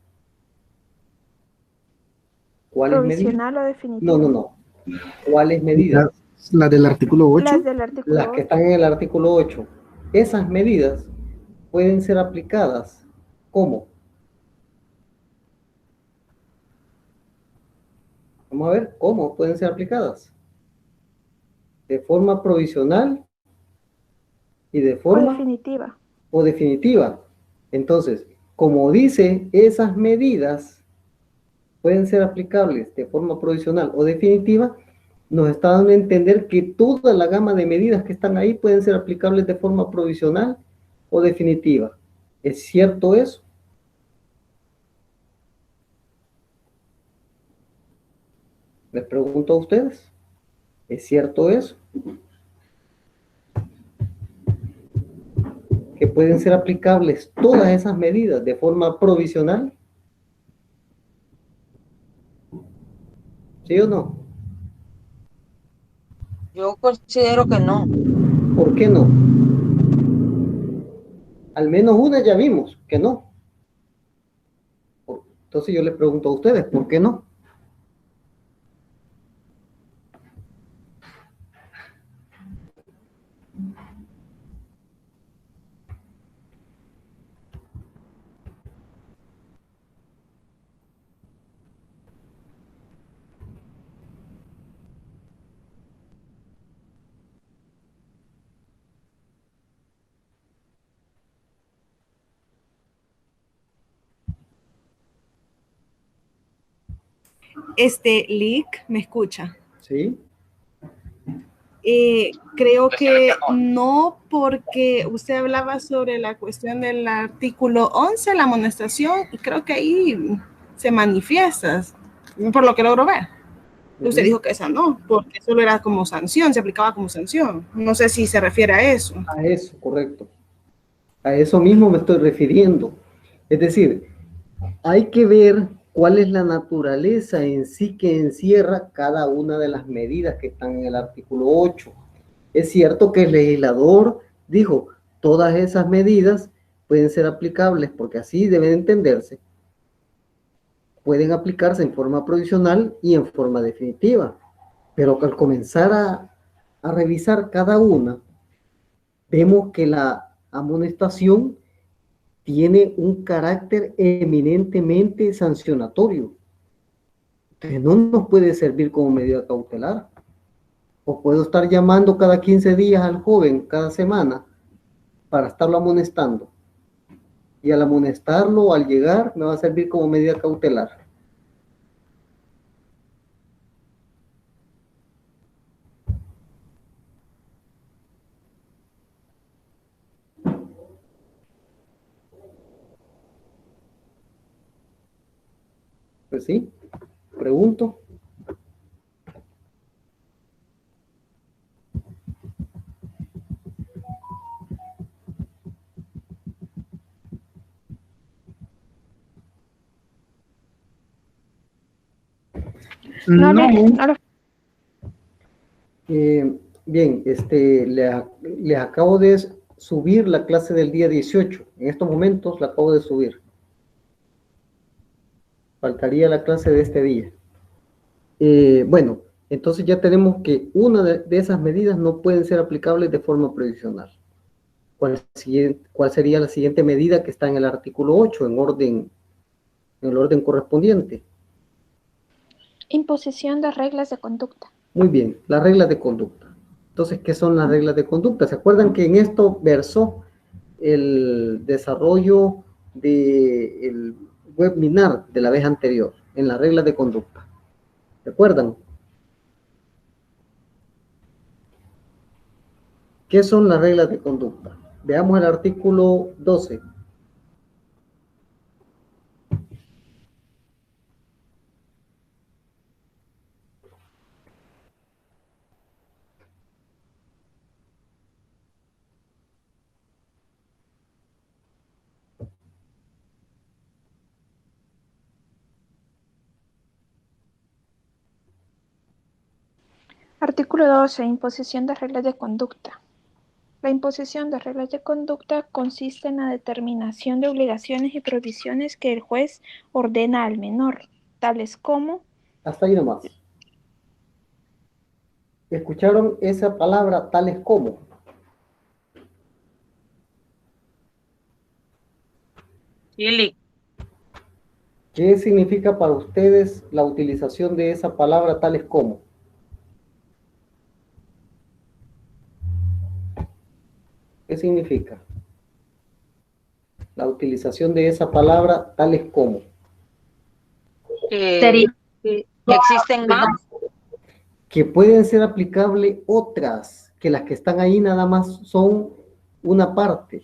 ¿Cuáles medidas? Provisional o definitiva. No. ¿Cuáles medidas? La del artículo 8. Las del artículo Las que 8. están en el artículo 8. Esas medidas pueden ser aplicadas, ¿cómo? Vamos a ver cómo pueden ser aplicadas. De forma provisional y de forma... definitiva. O definitiva. Entonces, como dice, esas medidas pueden ser aplicables de forma provisional o definitiva, nos está dando a entender que toda la gama de medidas que están ahí pueden ser aplicables de forma provisional o definitiva. ¿Es cierto eso? Les pregunto a ustedes. ¿Es cierto eso? Que pueden ser aplicables todas esas medidas de forma provisional. ¿Sí o no? Yo considero que no. ¿Por qué no? Al menos una ya vimos que no. Entonces yo les pregunto a ustedes, ¿por qué no? Lick, ¿me escucha? Sí. Creo que no, porque usted hablaba sobre la cuestión del artículo 11, la amonestación, y creo que ahí se manifiesta, por lo que logro ver. Usted dijo que esa no, porque solo era como sanción, se aplicaba como sanción. No sé si se refiere a eso. A eso, correcto. A eso mismo me estoy refiriendo. Es decir, hay que ver cuál es la naturaleza en sí que encierra cada una de las medidas que están en el artículo 8. Es cierto que el legislador dijo, todas esas medidas pueden ser aplicables, porque así deben entenderse, pueden aplicarse en forma provisional y en forma definitiva. Pero al comenzar a revisar cada una, vemos que la amonestación tiene un carácter eminentemente sancionatorio. Entonces no nos puede servir como medida cautelar. O puedo estar llamando cada 15 días al joven, cada semana, para estarlo amonestando. Y al amonestarlo, al llegar, me va a servir como medida cautelar. Pues sí, pregunto. Bien, les acabo de subir la clase del día 18. En estos momentos la acabo de subir. Faltaría la clase de este día. Bueno, entonces ya tenemos que una de esas medidas no pueden ser aplicables de forma provisional. ¿Cuál sería la siguiente medida que está en el artículo 8 en el orden correspondiente? Imposición de reglas de conducta. Muy bien, las reglas de conducta. Entonces, ¿qué son las reglas de conducta? ¿Se acuerdan que en esto versó el desarrollo del webinar de la vez anterior, en las reglas de conducta? ¿Se acuerdan? ¿Qué son las reglas de conducta? Veamos el artículo 12. Artículo 12. Imposición de reglas de conducta. La imposición de reglas de conducta consiste en la determinación de obligaciones y prohibiciones que el juez ordena al menor, tales como... Hasta ahí nomás. ¿Escucharon esa palabra tales como? Chili, ¿Qué significa para ustedes la utilización de esa palabra tales como? ¿Qué significa? La utilización de esa palabra tales como. que existen más. Que pueden ser aplicables otras, que las que están ahí nada más son una parte.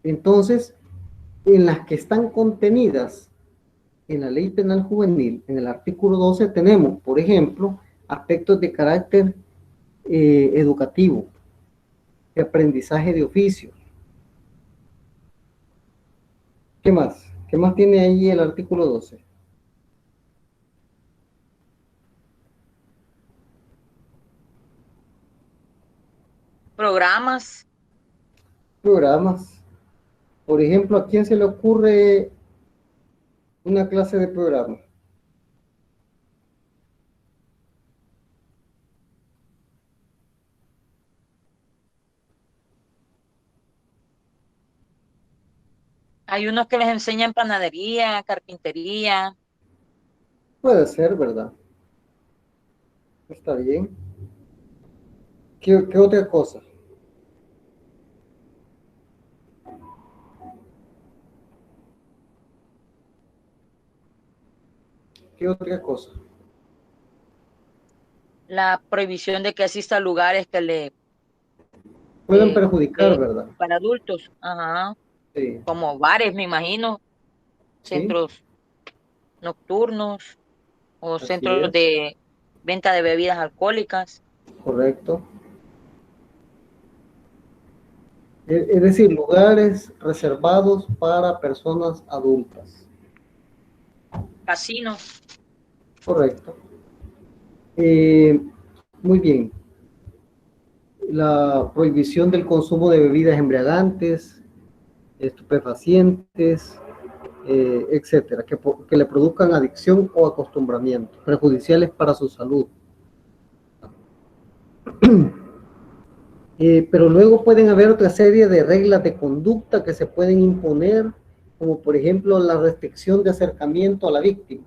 Entonces, en las que están contenidas en la Ley Penal Juvenil, en el artículo 12, tenemos, por ejemplo, aspectos de carácter educativo, de aprendizaje de oficio. ¿Qué más? ¿Qué más tiene ahí el artículo 12? Programas. Programas. Por ejemplo, ¿a quién se le ocurre una clase de programa? Hay unos que les enseñan panadería, carpintería. Puede ser, ¿verdad? Está bien. ¿Qué otra cosa? ¿Qué otra cosa? La prohibición de que asista a lugares que le Pueden perjudicar, que ¿verdad? para adultos, ajá, Sí. como bares, me imagino, Sí, centros nocturnos o así centros es, de venta de bebidas alcohólicas, correcto. Es decir, lugares reservados para personas adultas. casinos. Correcto. Muy bien. La prohibición del consumo de bebidas embriagantes, estupefacientes, etcétera, que le produzcan adicción o acostumbramiento, perjudiciales para su salud. Pero luego pueden haber otra serie de reglas de conducta que se pueden imponer, como por ejemplo la restricción de acercamiento a la víctima.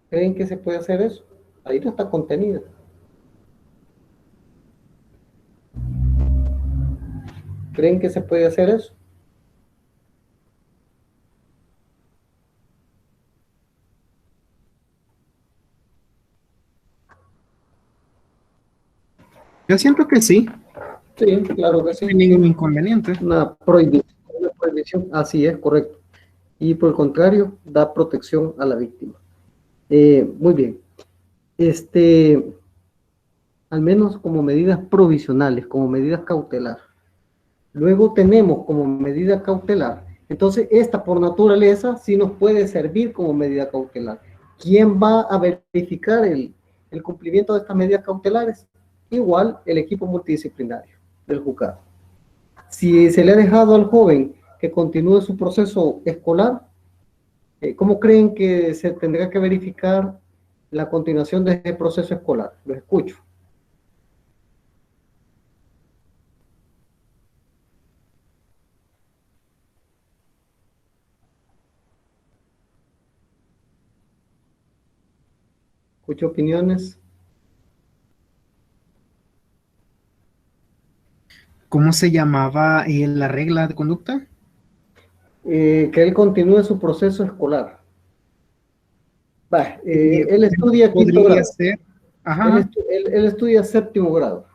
¿Creen que se puede hacer eso? Ahí no está contenido. ¿Creen que se puede hacer eso? Yo siento que sí, Sí, claro que sí. no hay ningún inconveniente. Una prohibición, así es, correcto. Y por el contrario, da protección a la víctima. Muy bien. Al menos como medidas provisionales, como medidas cautelar. Luego tenemos como medida cautelar. Entonces, esta por naturaleza sí nos puede servir como medida cautelar. ¿Quién va a verificar el cumplimiento de estas medidas cautelares? Igual el equipo multidisciplinario del juzgado. Si se le ha dejado al joven que continúe su proceso escolar, ¿cómo creen que se tendrá que verificar la continuación de ese proceso escolar? Los escucho. Escucho opiniones. ¿Cómo se llamaba la regla de conducta? Que él continúe su proceso escolar. Él estudia quinto podría grado. ser. Ajá. Él estudia séptimo grado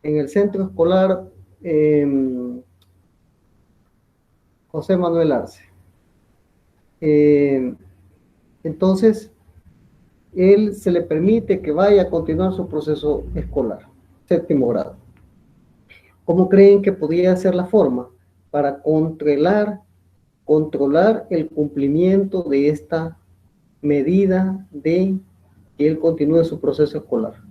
en el centro escolar José Manuel Arce. Entonces, él se le permite que vaya a continuar su proceso escolar, séptimo grado. ¿Cómo creen que podría ser la forma para controlar el cumplimiento de esta medida de que él continúe su proceso escolar?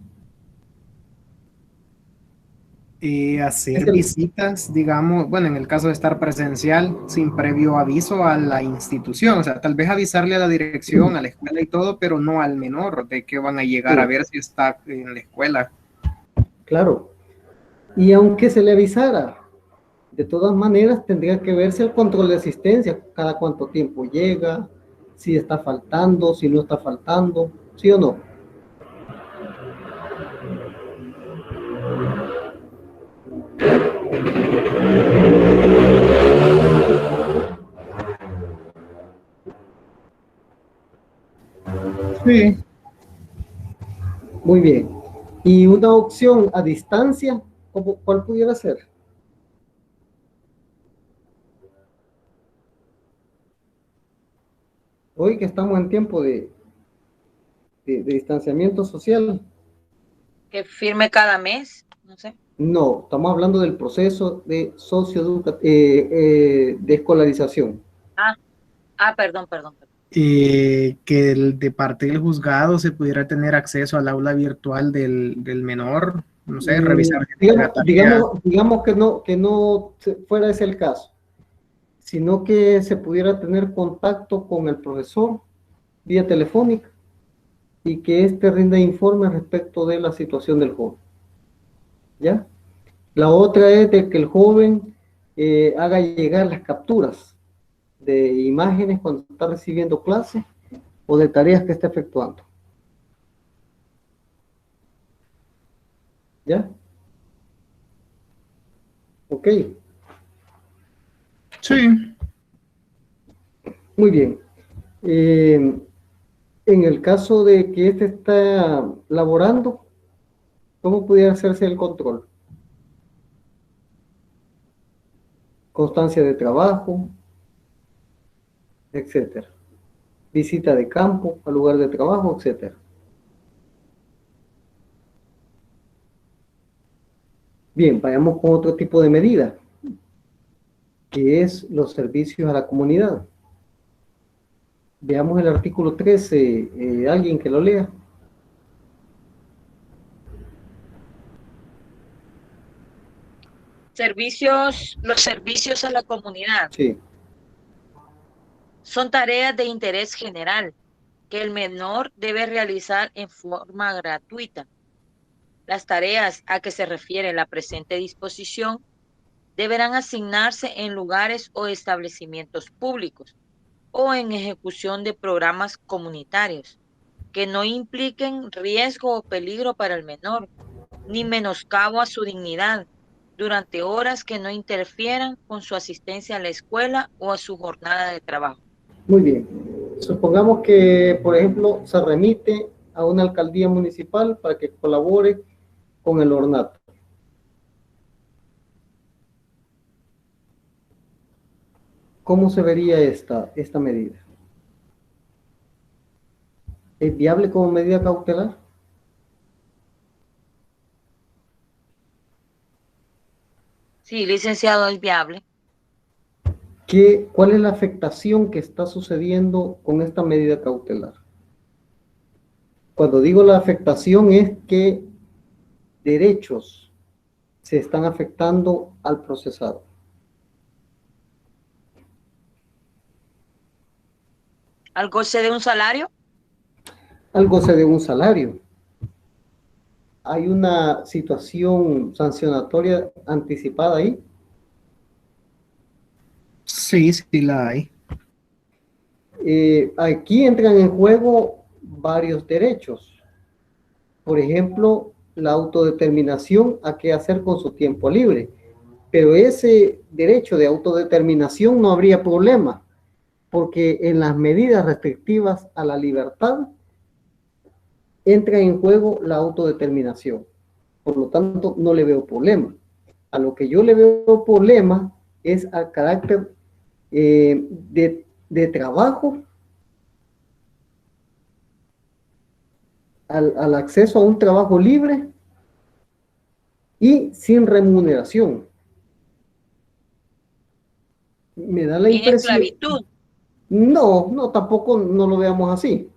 Hacer visitas, digamos, bueno, en el caso de estar presencial, sin previo aviso a la institución, o sea, tal vez avisarle a la dirección, a la escuela y todo, pero no al menor, de que van a llegar a ver si está en la escuela. Claro, y aunque se le avisara, de todas maneras tendría que verse el control de asistencia, cada cuánto tiempo llega, si está faltando, si no está faltando, ¿sí o no? Sí. Muy bien. ¿Y una opción a distancia? ¿Cuál pudiera ser? Hoy que estamos en tiempo de distanciamiento social. Que firme cada mes, no sé. No, estamos hablando del proceso de de escolarización. Perdón. Que de parte del juzgado se pudiera tener acceso al aula virtual del menor, no sé, revisar. Digamos que no fuera ese el caso, sino que se pudiera tener contacto con el profesor vía telefónica y que éste rinda informe respecto de la situación del joven. ¿Ya? La otra es de que el joven haga llegar las capturas de imágenes cuando está recibiendo clases o de tareas que está efectuando. ¿Ya? Ok. Sí. Muy bien. En el caso de que éste está laborando, ¿cómo pudiera hacerse el control? Constancia de trabajo, etcétera. Visita de campo al lugar de trabajo, etcétera. Bien, vayamos con otro tipo de medida, que es los servicios a la comunidad. Veamos el artículo 13, alguien que lo lea. Los servicios a la comunidad. Sí. Son tareas de interés general que el menor debe realizar en forma gratuita. Las tareas a que se refiere la presente disposición deberán asignarse en lugares o establecimientos públicos o en ejecución de programas comunitarios que no impliquen riesgo o peligro para el menor, ni menoscabo a su dignidad, durante horas que no interfieran con su asistencia a la escuela o a su jornada de trabajo. Muy bien. Supongamos que, por ejemplo, se remite a una alcaldía municipal para que colabore con el ornato. ¿Cómo se vería esta medida? ¿Es viable como medida cautelar? Sí, licenciado, es viable. ¿Cuál es la afectación que está sucediendo con esta medida cautelar? Cuando digo la afectación es que derechos se están afectando al procesado. ¿Al goce de un salario? Al goce de un salario. ¿Hay una situación sancionatoria anticipada ahí? Sí, sí la hay. Aquí entran en juego varios derechos. Por ejemplo, la autodeterminación a qué hacer con su tiempo libre. Pero ese derecho de autodeterminación no habría problema, porque en las medidas restrictivas a la libertad entra en juego la autodeterminación. Por lo tanto, no le veo problema. A lo que yo le veo problema es al carácter de trabajo, al acceso a un trabajo libre y sin remuneración. Me da la ¿Y en impresión... esclavitud? No, tampoco no lo veamos así.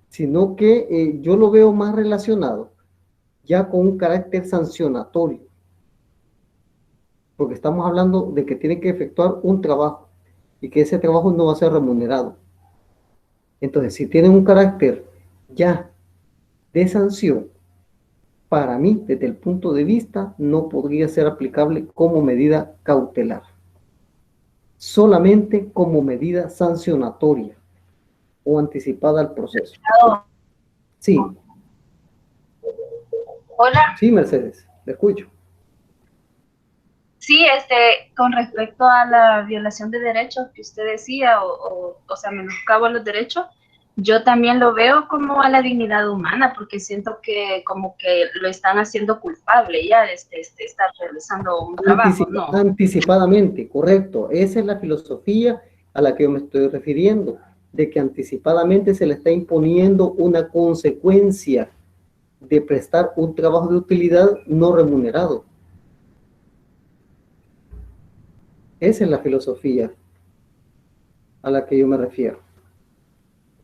Sino que yo lo veo más relacionado ya con un carácter sancionatorio. Porque estamos hablando de que tiene que efectuar un trabajo y que ese trabajo no va a ser remunerado. Entonces, si tiene un carácter ya de sanción, para mí, desde el punto de vista, no podría ser aplicable como medida cautelar. Solamente como medida sancionatoria o anticipada al proceso. Sí. Hola. Sí, Mercedes, le escucho. Sí, con respecto a la violación de derechos que usted decía, o sea, menoscabo a los derechos, yo también lo veo como a la dignidad humana, porque siento que como que lo están haciendo culpable ya de estar realizando un trabajo, ¿no? Anticipadamente, correcto. Esa es la filosofía a la que yo me estoy refiriendo, de que anticipadamente se le está imponiendo una consecuencia de prestar un trabajo de utilidad no remunerado. Esa es la filosofía a la que yo me refiero.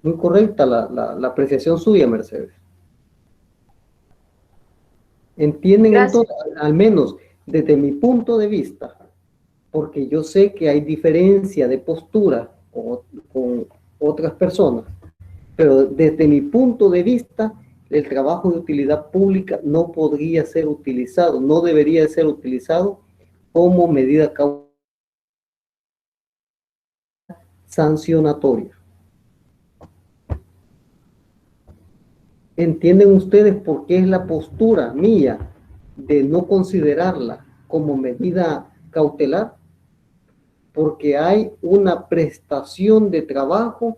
Muy correcta la apreciación suya, Mercedes. ¿Entienden entonces, al menos desde mi punto de vista, porque yo sé que hay diferencia de postura con otras personas, pero desde mi punto de vista, el trabajo de utilidad pública no podría ser utilizado, no debería ser utilizado como medida sancionatoria. ¿Entienden ustedes por qué es la postura mía de no considerarla como medida cautelar? Porque hay una prestación de trabajo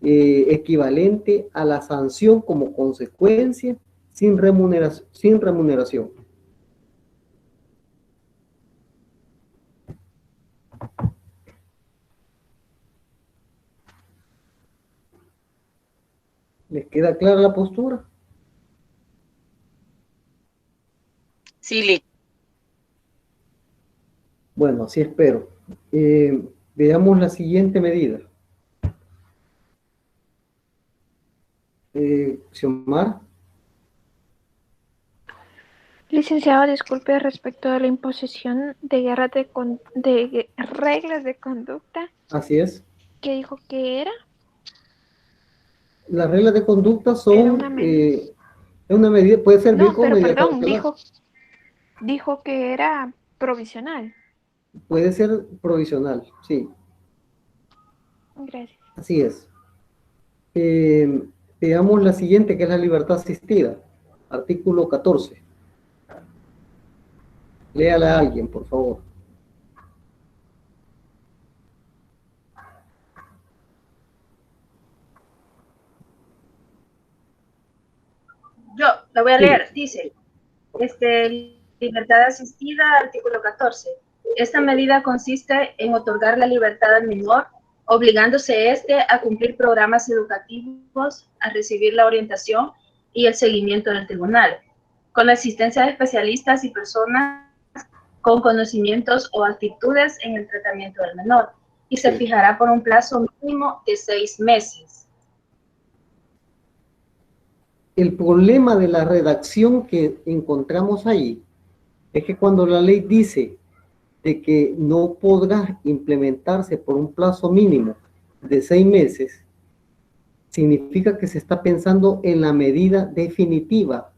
equivalente a la sanción como consecuencia sin remuneración. ¿Les queda clara la postura? Sí, Lic. Bueno, así espero. Veamos la siguiente medida. Xiomara. Licenciado, disculpe respecto a la imposición de reglas de conducta. Así es. ¿Qué dijo que era? Las reglas de conducta son una medida, puede servir como medida cautelar. Dijo que era provisional. Puede ser provisional, sí. Gracias. Así es. Veamos la siguiente, que es la libertad asistida. Artículo 14. Léala a alguien, por favor. Yo la voy a leer. Dice, libertad asistida, artículo 14. Esta medida consiste en otorgar la libertad al menor, obligándose a cumplir programas educativos, a recibir la orientación y el seguimiento del tribunal, con la asistencia de especialistas y personas con conocimientos o actitudes en el tratamiento del menor, y se fijará por un plazo mínimo de 6 meses. El problema de la redacción que encontramos ahí es que cuando la ley dice de que no podrá implementarse por un plazo mínimo de 6 meses, significa que se está pensando en la medida definitiva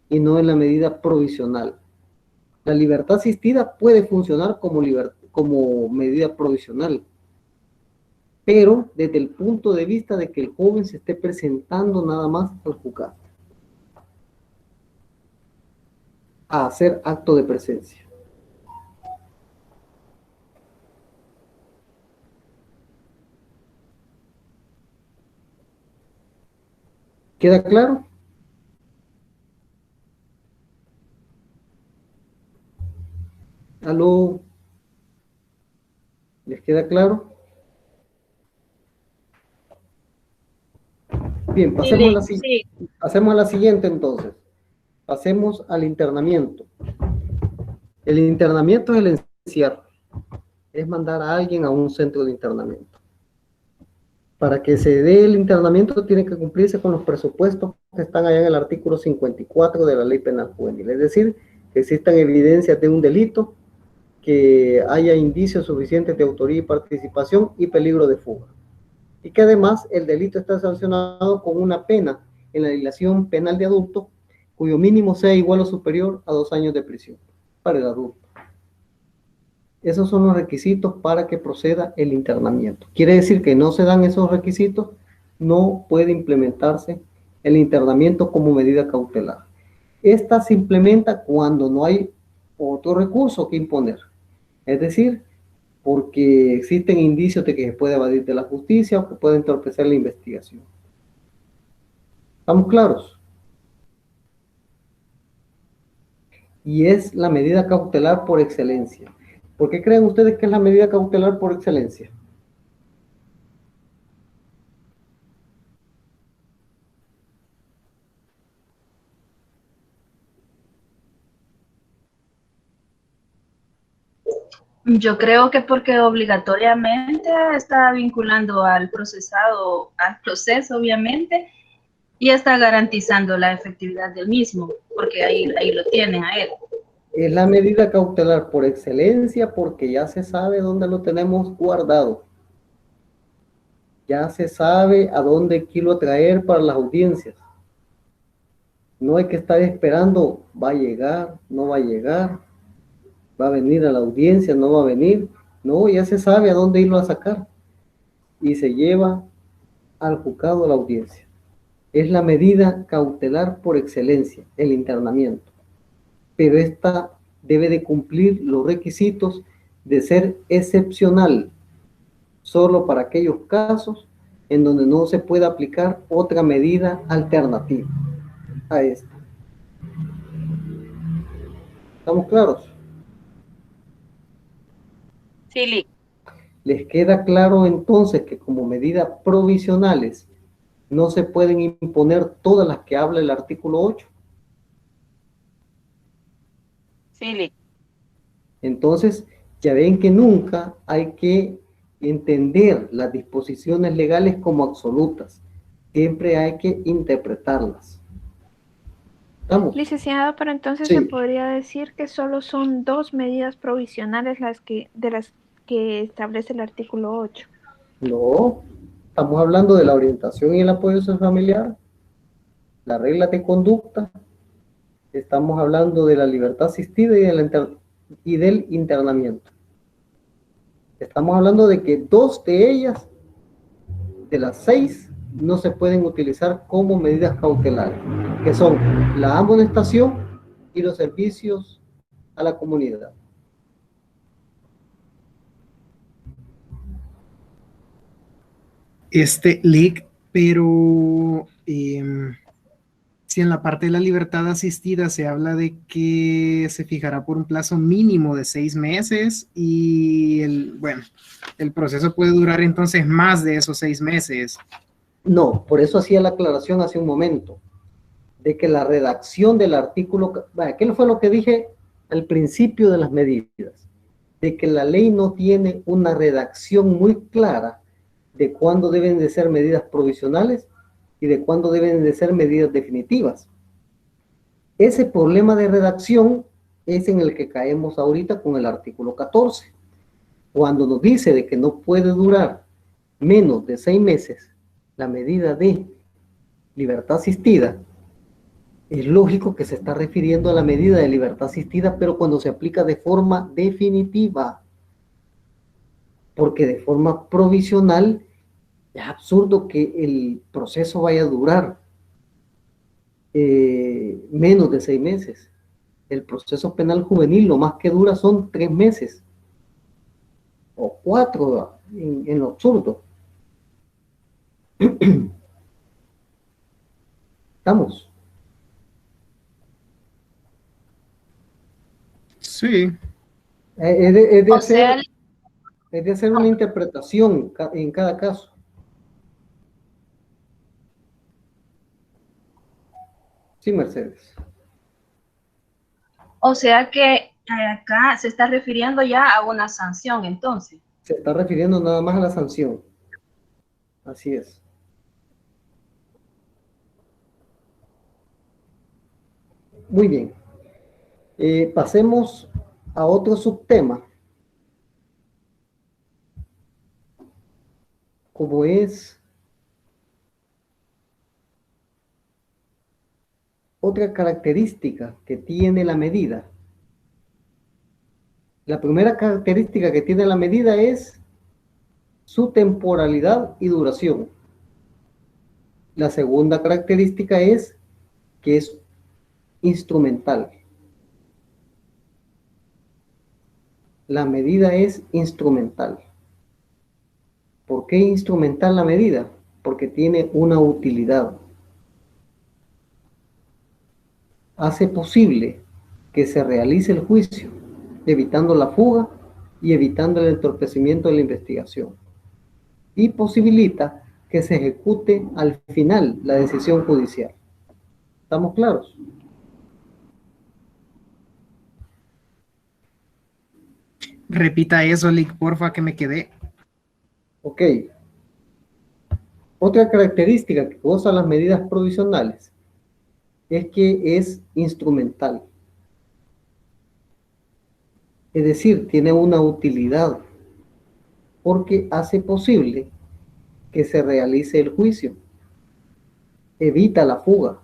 y no en la medida provisional. La libertad asistida puede funcionar como medida provisional, pero desde el punto de vista de que el joven se esté presentando nada más al juzgado a hacer acto de presencia. ¿Queda claro? ¿Aló? ¿Les queda claro? Bien, pasemos a la siguiente entonces. Pasemos al internamiento. El internamiento es el encierro. Es mandar a alguien a un centro de internamiento. Para que se dé el internamiento tiene que cumplirse con los presupuestos que están allá en el artículo 54 de la Ley Penal Juvenil. Es decir, que existan evidencias de un delito, que haya indicios suficientes de autoría y participación y peligro de fuga. Y que además el delito está sancionado con una pena en la legislación penal de adulto, cuyo mínimo sea igual o superior a 2 años de prisión para el adulto. Esos son los requisitos para que proceda el internamiento. Quiere decir que no se dan esos requisitos, no puede implementarse el internamiento como medida cautelar. Esta se implementa cuando no hay otro recurso que imponer. Es decir, porque existen indicios de que se puede evadir de la justicia o que puede entorpecer la investigación. ¿Estamos claros? Y es la medida cautelar por excelencia. ¿Por qué creen ustedes que es la medida cautelar por excelencia? Yo creo que porque obligatoriamente está vinculando al procesado, al proceso obviamente, y está garantizando la efectividad del mismo, porque ahí lo tienen a él. Es la medida cautelar por excelencia porque ya se sabe dónde lo tenemos guardado. Ya se sabe a dónde hay lo traer para las audiencias. No hay que estar esperando, va a llegar, no va a llegar, va a venir a la audiencia, no va a venir. No, ya se sabe a dónde irlo a sacar. Y se lleva al juzgado a la audiencia. Es la medida cautelar por excelencia, el internamiento. Pero esta debe de cumplir los requisitos de ser excepcional, solo para aquellos casos en donde no se pueda aplicar otra medida alternativa a esta. ¿Estamos claros? Sí. ¿Les queda claro entonces que como medidas provisionales no se pueden imponer todas las que habla el artículo 8? Sí. Entonces, ya ven que nunca hay que entender las disposiciones legales como absolutas. Siempre hay que interpretarlas. ¿Estamos? Licenciado, pero entonces Sí. se podría decir que solo son 2 medidas provisionales de las que establece el artículo 8. No, estamos hablando de la orientación y el apoyo familiar, la regla de conducta, estamos hablando de la libertad asistida y del internamiento. Estamos hablando de que 2 de ellas, de las 6, no se pueden utilizar como medidas cautelares, que son la amonestación y los servicios a la comunidad. Lic, pero si en la parte de la libertad asistida se habla de que se fijará por un plazo mínimo de 6 meses y el proceso puede durar entonces más de esos 6 meses. No, por eso hacía la aclaración hace un momento, de que la redacción del artículo, ¿qué fue lo que dije al principio de las medidas? De que la ley no tiene una redacción muy clara de cuándo deben de ser medidas provisionales y de cuándo deben de ser medidas definitivas. Ese problema de redacción es en el que caemos ahorita con el artículo 14. Cuando nos dice de que no puede durar menos de 6 meses la medida de libertad asistida, es lógico que se está refiriendo a la medida de libertad asistida, pero cuando se aplica de forma definitiva. Porque de forma provisional Es absurdo que el proceso vaya a durar menos de 6 meses. El proceso penal juvenil lo más que dura son 3 meses o 4 en lo absurdo. ¿Estamos? Sí. Es de hacer una interpretación en cada caso. Sí, Mercedes. O sea que acá se está refiriendo ya a una sanción, entonces. Se está refiriendo nada más a la sanción. Así es. Muy bien. Pasemos a otro subtema, como es otra característica que tiene la medida. La primera característica que tiene la medida es su temporalidad y duración. La segunda característica es que es instrumental. La medida es instrumental. ¿Por qué instrumental la medida? Porque tiene una utilidad. Hace posible que se realice el juicio, evitando la fuga y evitando el entorpecimiento de la investigación. Y posibilita que se ejecute al final la decisión judicial. ¿Estamos claros? Repita eso, Lick, porfa, que me quedé. Ok. Otra característica que gozan las medidas provisionales es que es instrumental. Es decir, tiene una utilidad porque hace posible que se realice el juicio, evita la fuga,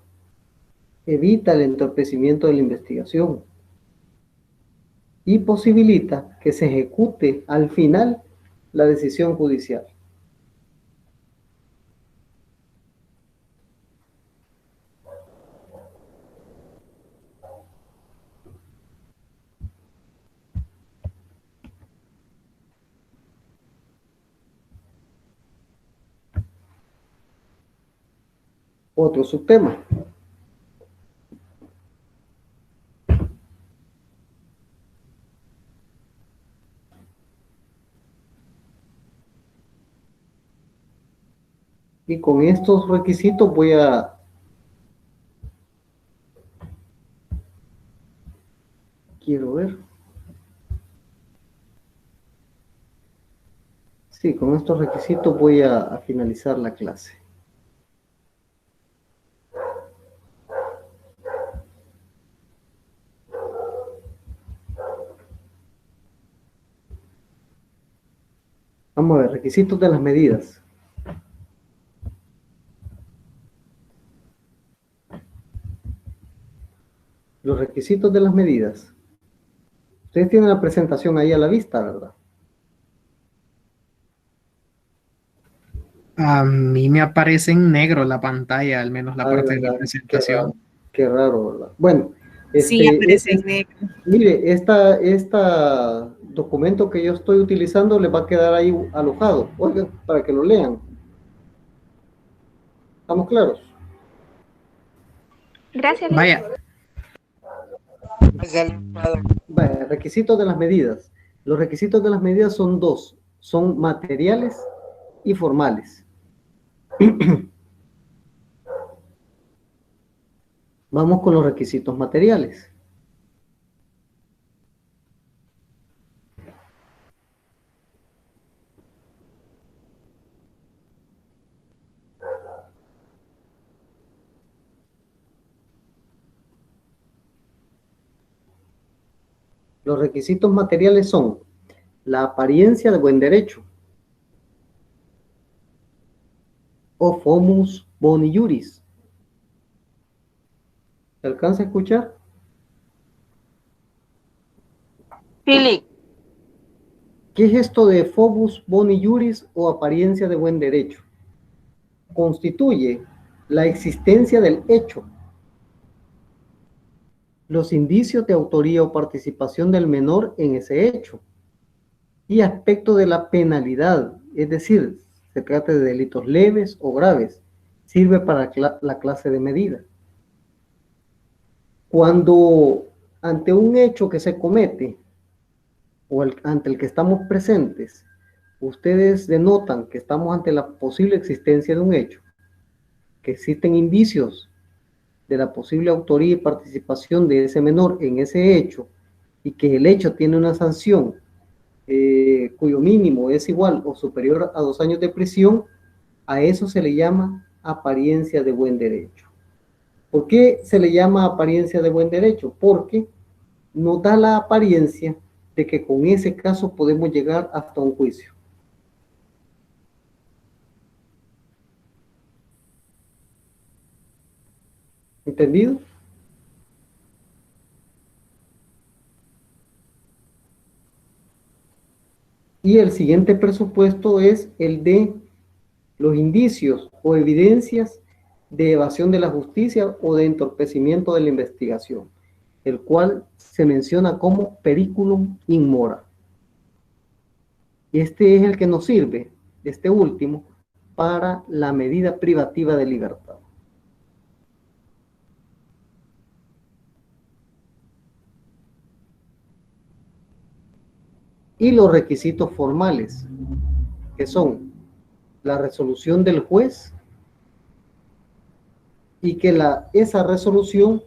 evita el entorpecimiento de la investigación y posibilita que se ejecute al final la decisión judicial. Otro subtema. Y con estos requisitos voy a quiero ver. Sí, con estos requisitos voy a finalizar la clase. Vamos a ver, requisitos de las medidas. Los requisitos de las medidas. Ustedes tienen la presentación ahí a la vista, ¿verdad? A mí me aparece en negro la pantalla, al menos la parte de la presentación. Qué raro, ¿verdad? Bueno, Sí, aparece en negro. mire, esta documento que yo estoy utilizando le va a quedar ahí alojado, oigan, para que lo lean. ¿Estamos claros? Gracias. Vaya. Vaya, requisitos de las medidas. Los requisitos de las medidas son dos, son materiales y formales. Vamos con los requisitos materiales. Los requisitos materiales son la apariencia de buen derecho o fomus boni iuris. ¿Se alcanza a escuchar? Philip. ¿Qué es esto de fomus boni iuris o apariencia de buen derecho? constituye la existencia del hecho, los indicios de autoría o participación del menor en ese hecho y aspecto de la penalidad, es decir, se trata de delitos leves o graves, sirve para la clase de medida. Cuando ante un hecho que se comete o ante el que estamos presentes, ustedes denotan que estamos ante la posible existencia de un hecho, que existen indicios de la posible autoría y participación de ese menor en ese hecho y que el hecho tiene una sanción cuyo mínimo es igual o superior a 2 años de prisión, a eso se le llama apariencia de buen derecho. ¿Por qué se le llama apariencia de buen derecho? Porque nos da la apariencia de que con ese caso podemos llegar hasta un juicio. ¿Entendido? Y el siguiente presupuesto es el de los indicios o evidencias de evasión de la justicia o de entorpecimiento de la investigación, el cual se menciona como periculum in mora. Este es el que nos sirve, este último, para la medida privativa de libertad. Y los requisitos formales, que son la resolución del juez y que esa resolución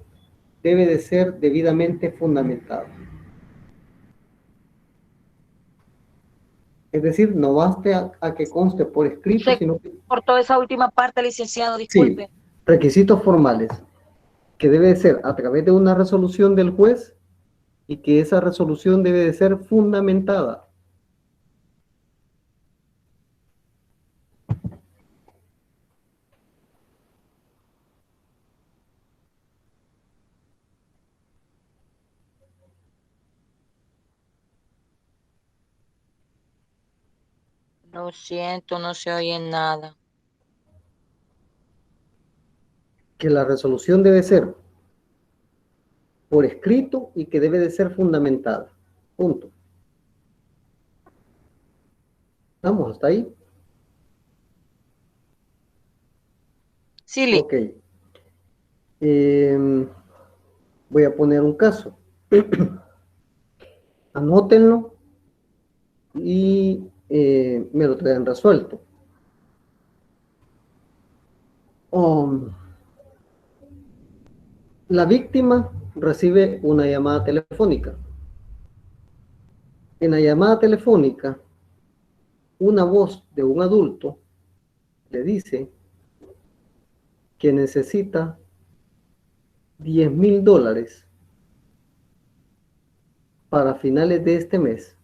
debe de ser debidamente fundamentada. Es decir, no baste a que conste por escrito, sino que... Por toda esa última parte, licenciado, disculpe. Sí, requisitos formales, que debe de ser a través de una resolución del juez y que esa resolución debe de ser fundamentada. Lo siento, no se oye nada. Que la resolución debe ser por escrito y que debe de ser fundamentada. Punto. ¿Estamos hasta ahí? Sí, ok. Voy a poner un caso. Anótenlo y me lo traen resuelto. La víctima recibe una llamada telefónica. En la llamada telefónica, una voz de un adulto le dice que necesita $10,000 para finales de este mes,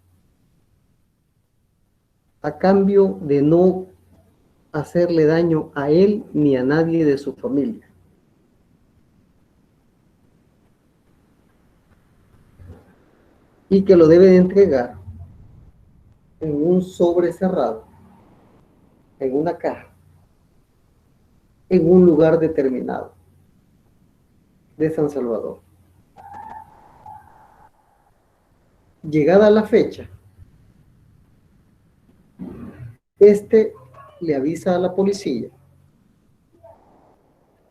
a cambio de no hacerle daño a él ni a nadie de su familia. Y que lo debe de entregar en un sobre cerrado, en una caja, en un lugar determinado de San Salvador. Llegada la fecha, le avisa a la policía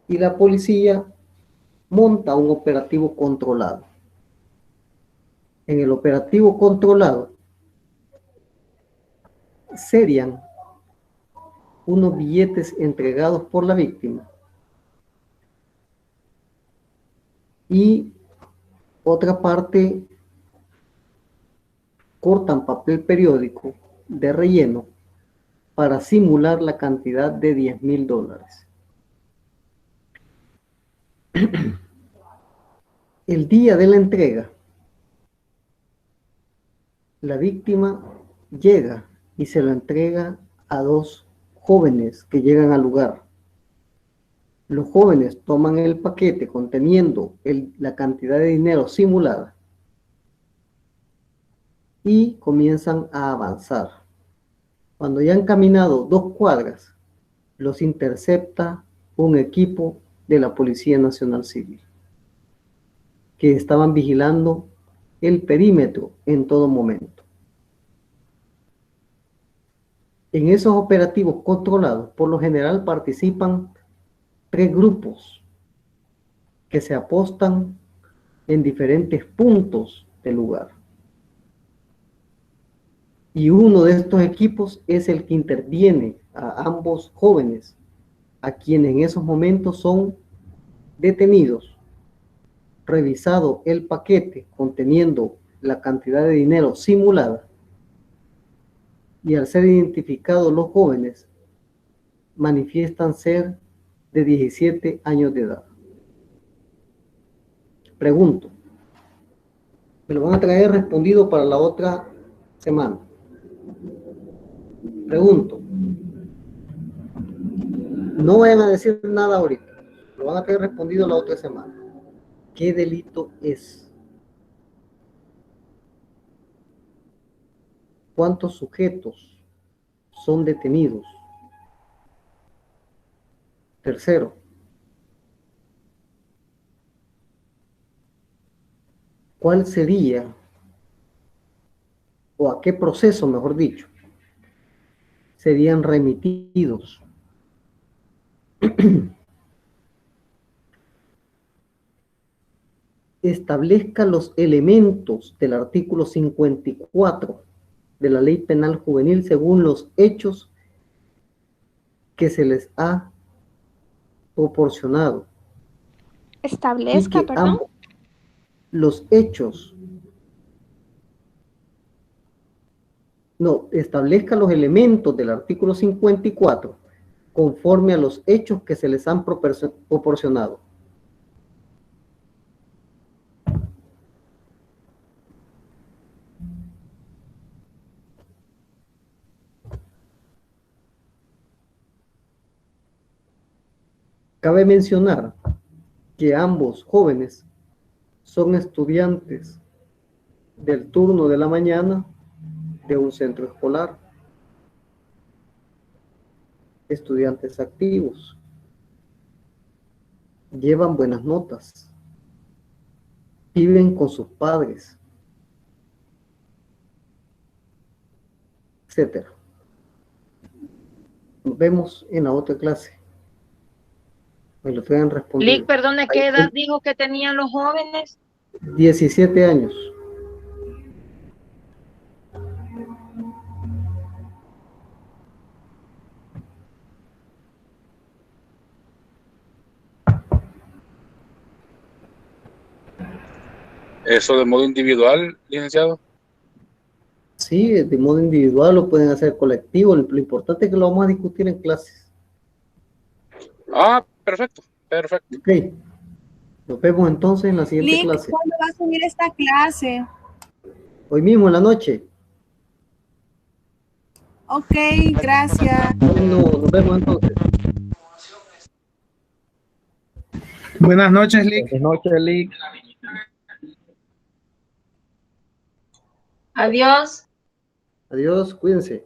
y la policía monta un operativo controlado. En el operativo controlado serían unos billetes entregados por la víctima y otra parte cortan papel periódico de relleno para simular la cantidad de $10,000. El día de la entrega, la víctima llega y se lo entrega a 2 jóvenes que llegan al lugar. Los jóvenes toman el paquete conteniendo la cantidad de dinero simulada y comienzan a avanzar. Cuando ya han caminado 2 cuadras, los intercepta un equipo de la Policía Nacional Civil, que estaban vigilando el perímetro en todo momento. En esos operativos controlados, por lo general participan 3 grupos que se apostan en diferentes puntos del lugar. Y uno de estos equipos es el que interviene a ambos jóvenes, a quienes en esos momentos son detenidos, revisado el paquete conteniendo la cantidad de dinero simulada, y al ser identificados los jóvenes, manifiestan ser de 17 años de edad. Pregunto, me lo van a traer respondido para la otra semana. Pregunto, no vayan a decir nada ahorita, lo van a traer respondido la otra semana. ¿Qué delito es? ¿Cuántos sujetos son detenidos? Tercero, ¿cuál sería, o a qué proceso, mejor dicho, serían remitidos? Establezca los elementos del artículo 54 de la Ley Penal Juvenil según los hechos que se les ha proporcionado. Establezca, perdón. Los hechos. No, establezca los elementos del artículo 54 conforme a los hechos que se les han proporcionado. Cabe mencionar que ambos jóvenes son estudiantes del turno de la mañana de un centro escolar, estudiantes activos, llevan buenas notas, viven con sus padres, etc. Nos vemos en la otra clase. Me lo traigan respondido. Lick, perdone, ¿qué edad dijo que tenían los jóvenes? 17 años. ¿Eso de modo individual, licenciado? Sí, de modo individual, lo pueden hacer colectivo. Lo importante es que lo vamos a discutir en clases. Ah, perfecto, perfecto. Ok. Nos vemos entonces en la siguiente clase. ¿Cuándo va a subir esta clase? Hoy mismo en la noche. Ok, gracias. Bueno, nos vemos entonces. Buenas noches, Lick. Buenas noches, Lick. Adiós. Adiós, cuídense.